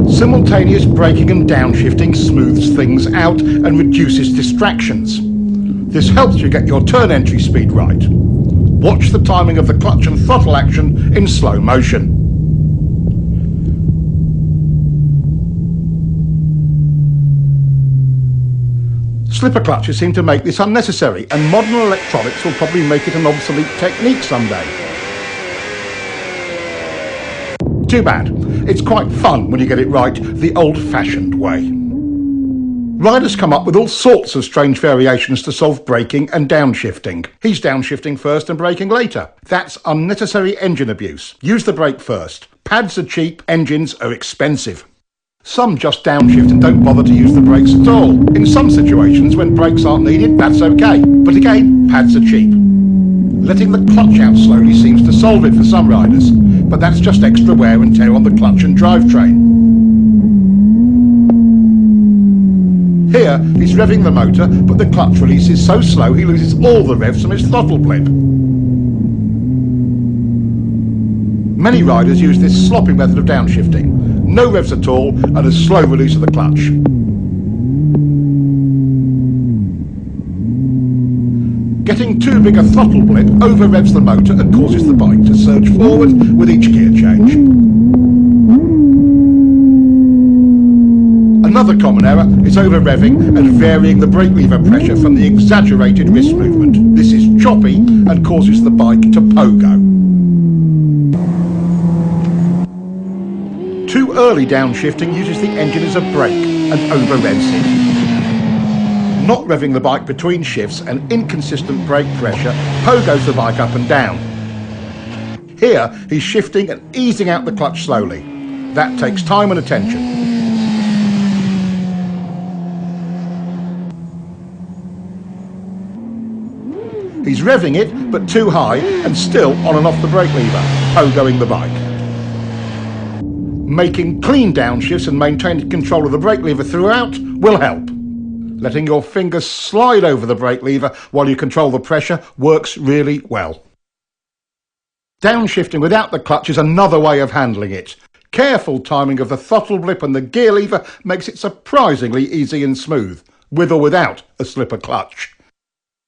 Simultaneous braking and downshifting smooths things out and reduces distractions. This helps you get your turn entry speed right. Watch the timing of the clutch and throttle action in slow motion. Slipper clutches seem to make this unnecessary, and modern electronics will probably make it an obsolete technique someday. Too bad. It's quite fun when you get it right the old-fashioned way. Riders come up with all sorts of strange variations to solve braking and downshifting. He's downshifting first and braking later. That's unnecessary engine abuse. Use the brake first. Pads are cheap, engines are expensive. Some just downshift and don't bother to use the brakes at all. In some situations, when brakes aren't needed, that's okay. But again, pads are cheap. Letting the clutch out slowly seems to solve it for some riders, but that's just extra wear and tear on the clutch and drivetrain. Here, he's revving the motor, but the clutch release is so slow he loses all the revs from his throttle blip. Many riders use this sloppy method of downshifting. No revs at all and a slow release of the clutch. Getting too big a throttle blip over-revs the motor and causes the bike to surge forward with each gear change. Another common error is over-revving and varying the brake lever pressure from the exaggerated wrist movement. This is choppy and causes the bike to pogo. Too early downshifting uses the engine as a brake and over-revs it. Not revving the bike between shifts and inconsistent brake pressure pogos the bike up and down. Here, he's shifting and easing out the clutch slowly. That takes time and attention. He's revving it, but too high and still on and off the brake lever, pogoing the bike. Making clean downshifts and maintaining control of the brake lever throughout will help. Letting your fingers slide over the brake lever while you control the pressure works really well. Downshifting without the clutch is another way of handling it. Careful timing of the throttle blip and the gear lever makes it surprisingly easy and smooth, with or without a slipper clutch.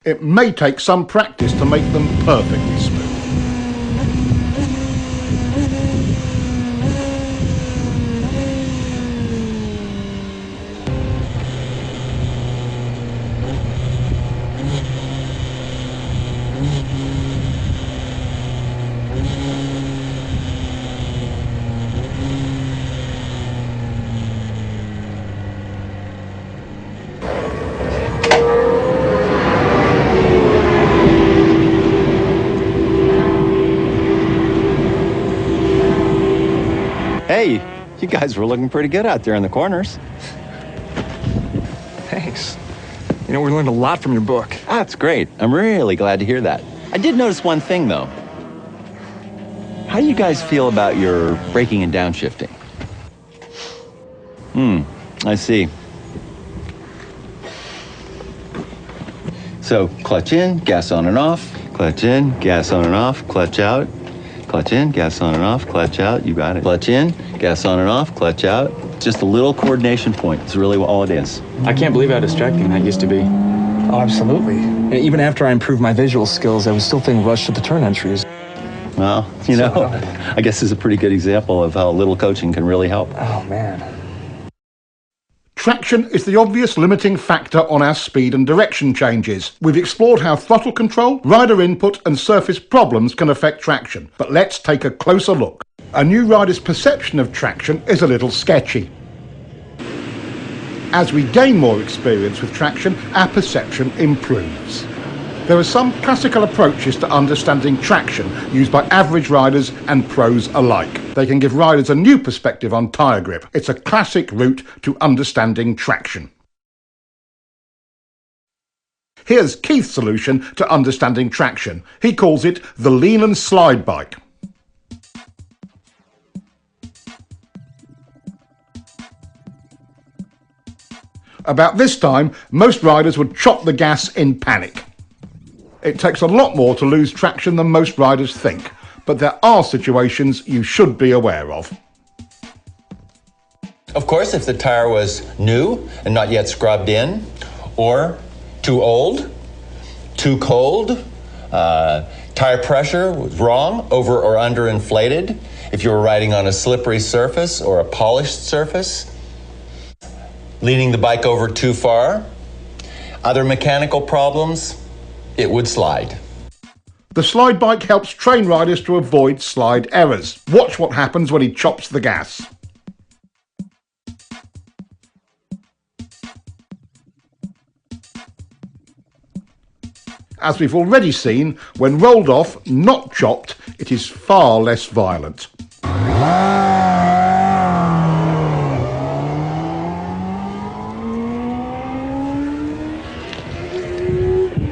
It may take some practice to make them perfectly smooth. Hey, you guys were looking pretty good out there in the corners. Thanks. You know, we learned a lot from your book. That's great. I'm really glad to hear that. I did notice one thing, though. How do you guys feel about your braking and downshifting? I see. So, clutch in, gas on and off. Clutch in, gas on and off, clutch out. Clutch in, gas on and off, clutch out, you got it. Clutch in, gas on and off, clutch out. Just a little coordination point, it's really all it is. I can't believe how distracting that used to be. Oh, absolutely. And even after I improved my visual skills, I was still feeling rushed at the turn entries. Well, you know, I guess this is a pretty good example of how little coaching can really help. Oh, man. Traction is the obvious limiting factor on our speed and direction changes. We've explored how throttle control, rider input and surface problems can affect traction. But let's take a closer look. A new rider's perception of traction is a little sketchy. As we gain more experience with traction, our perception improves. There are some classical approaches to understanding traction used by average riders and pros alike. They can give riders a new perspective on tyre grip. It's a classic route to understanding traction. Here's Keith's solution to understanding traction. He calls it the lean and slide bike. About this time, most riders would chop the gas in panic. It takes a lot more to lose traction than most riders think, but there are situations you should be aware of. Of course, if the tire was new and not yet scrubbed in, or too old, too cold, tire pressure was wrong, over or under inflated, if you were riding on a slippery surface or a polished surface, leaning the bike over too far, other mechanical problems, it would slide. The slide bike helps train riders to avoid slide errors. Watch what happens when he chops the gas. As we've already seen, when rolled off, not chopped, it is far less violent.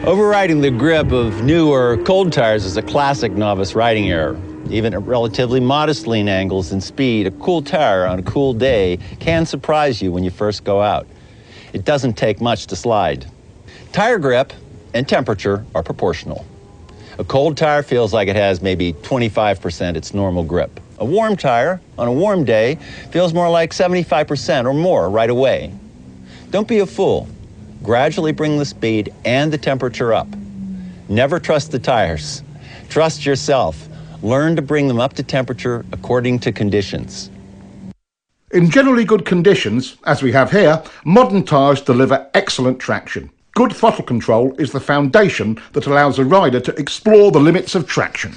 Overriding the grip of new or cold tires is a classic novice riding error. Even at relatively modest lean angles and speed, a cool tire on a cool day can surprise you when you first go out. It doesn't take much to slide. Tire grip and temperature are proportional. A cold tire feels like it has maybe 25% its normal grip. A warm tire on a warm day feels more like 75% or more right away. Don't be a fool. Gradually bring the speed and the temperature up. Never trust the tires. Trust yourself. Learn to bring them up to temperature according to conditions. In generally good conditions, as we have here, modern tyres deliver excellent traction. Good throttle control is the foundation that allows a rider to explore the limits of traction.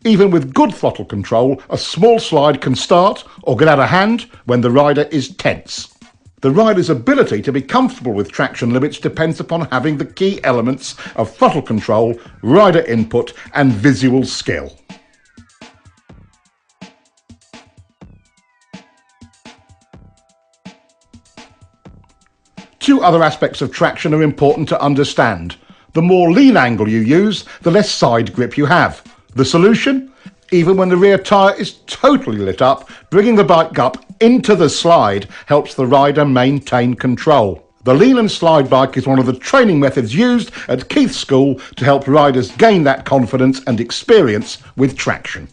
Even with good throttle control, a small slide can start or get out of hand when the rider is tense. The rider's ability to be comfortable with traction limits depends upon having the key elements of throttle control, rider input and visual skill. Two other aspects of traction are important to understand. The more lean angle you use, the less side grip you have. The solution? Even when the rear tyre is totally lit up, bringing the bike up into the slide helps the rider maintain control. The lean and slide bike is one of the training methods used at Keith's school to help riders gain that confidence and experience with traction.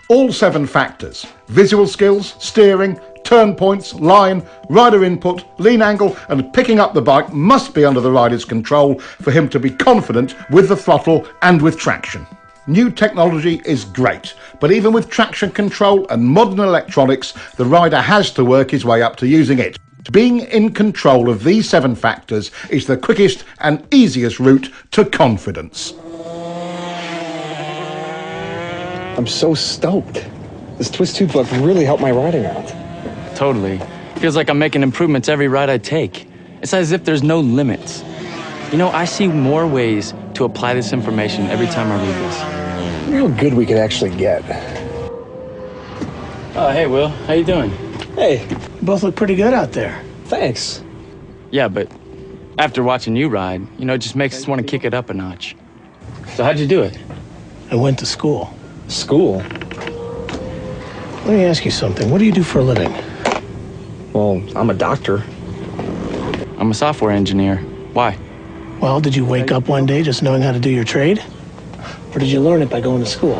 All 7 factors, visual skills, steering, turn points, line, rider input, lean angle and picking up the bike must be under the rider's control for him to be confident with the throttle and with traction. New technology is great, but even with traction control and modern electronics, the rider has to work his way up to using it. Being in control of these 7 factors is the quickest and easiest route to confidence. I'm so stoked. This Twistof book really helped my riding out. Totally. Feels like I'm making improvements every ride I take. It's as if there's no limits. You know, I see more ways to apply this information every time I read this. Look how good we can actually get. Oh, hey, Will. How you doing? Hey. You both look pretty good out there. Thanks. Yeah, but after watching you ride, you know, it just makes us want to kick it up a notch. So how'd you do it? I went to school. School? Let me ask you something. What do you do for a living? Well, I'm a doctor. I'm a software engineer. Why? Well, did you wake up one day just knowing how to do your trade? Or did you learn it by going to school?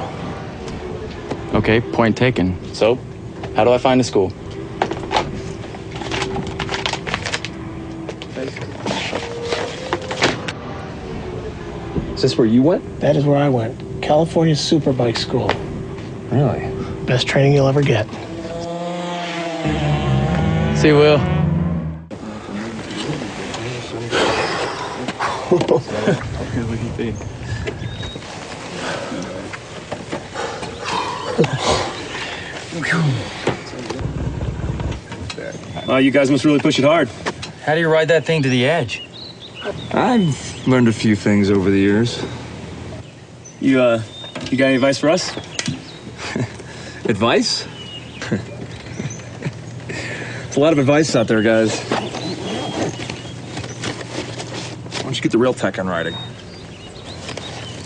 Okay, point taken. So, how do I find a school? Is this where you went? That is where I went. California Superbike School. Really? Best training you'll ever get. See you, Will. You guys must really push it hard. How do you ride that thing to the edge? I've learned a few things over the years. You got any advice for us? Advice? There's a lot of advice out there, guys. Why don't you get the real tech on riding?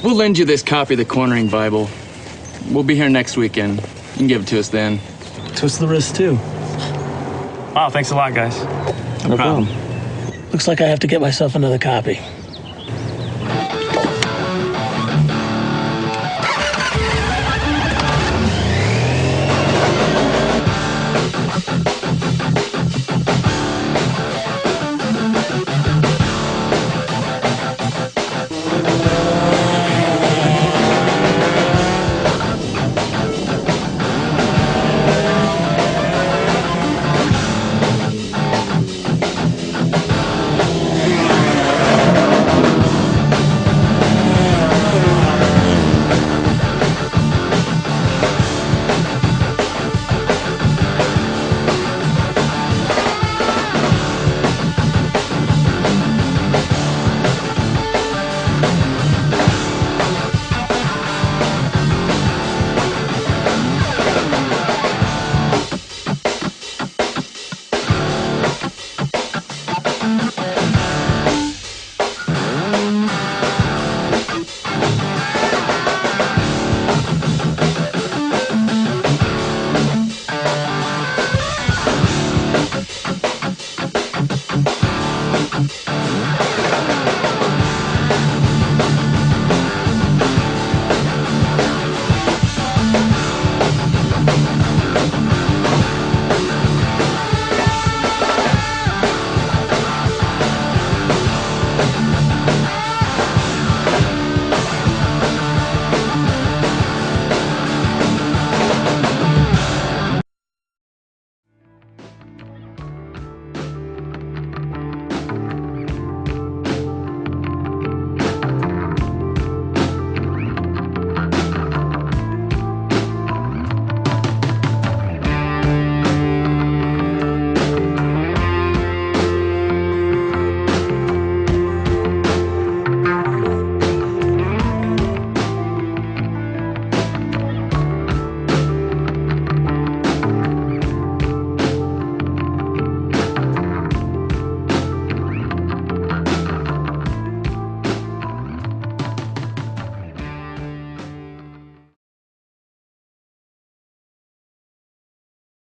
We'll lend you this copy of the Cornering Bible. We'll be here next weekend. You can give it to us then. Twistof the Wrist II. Wow, thanks a lot, guys. No problem. Looks like I have to get myself another copy.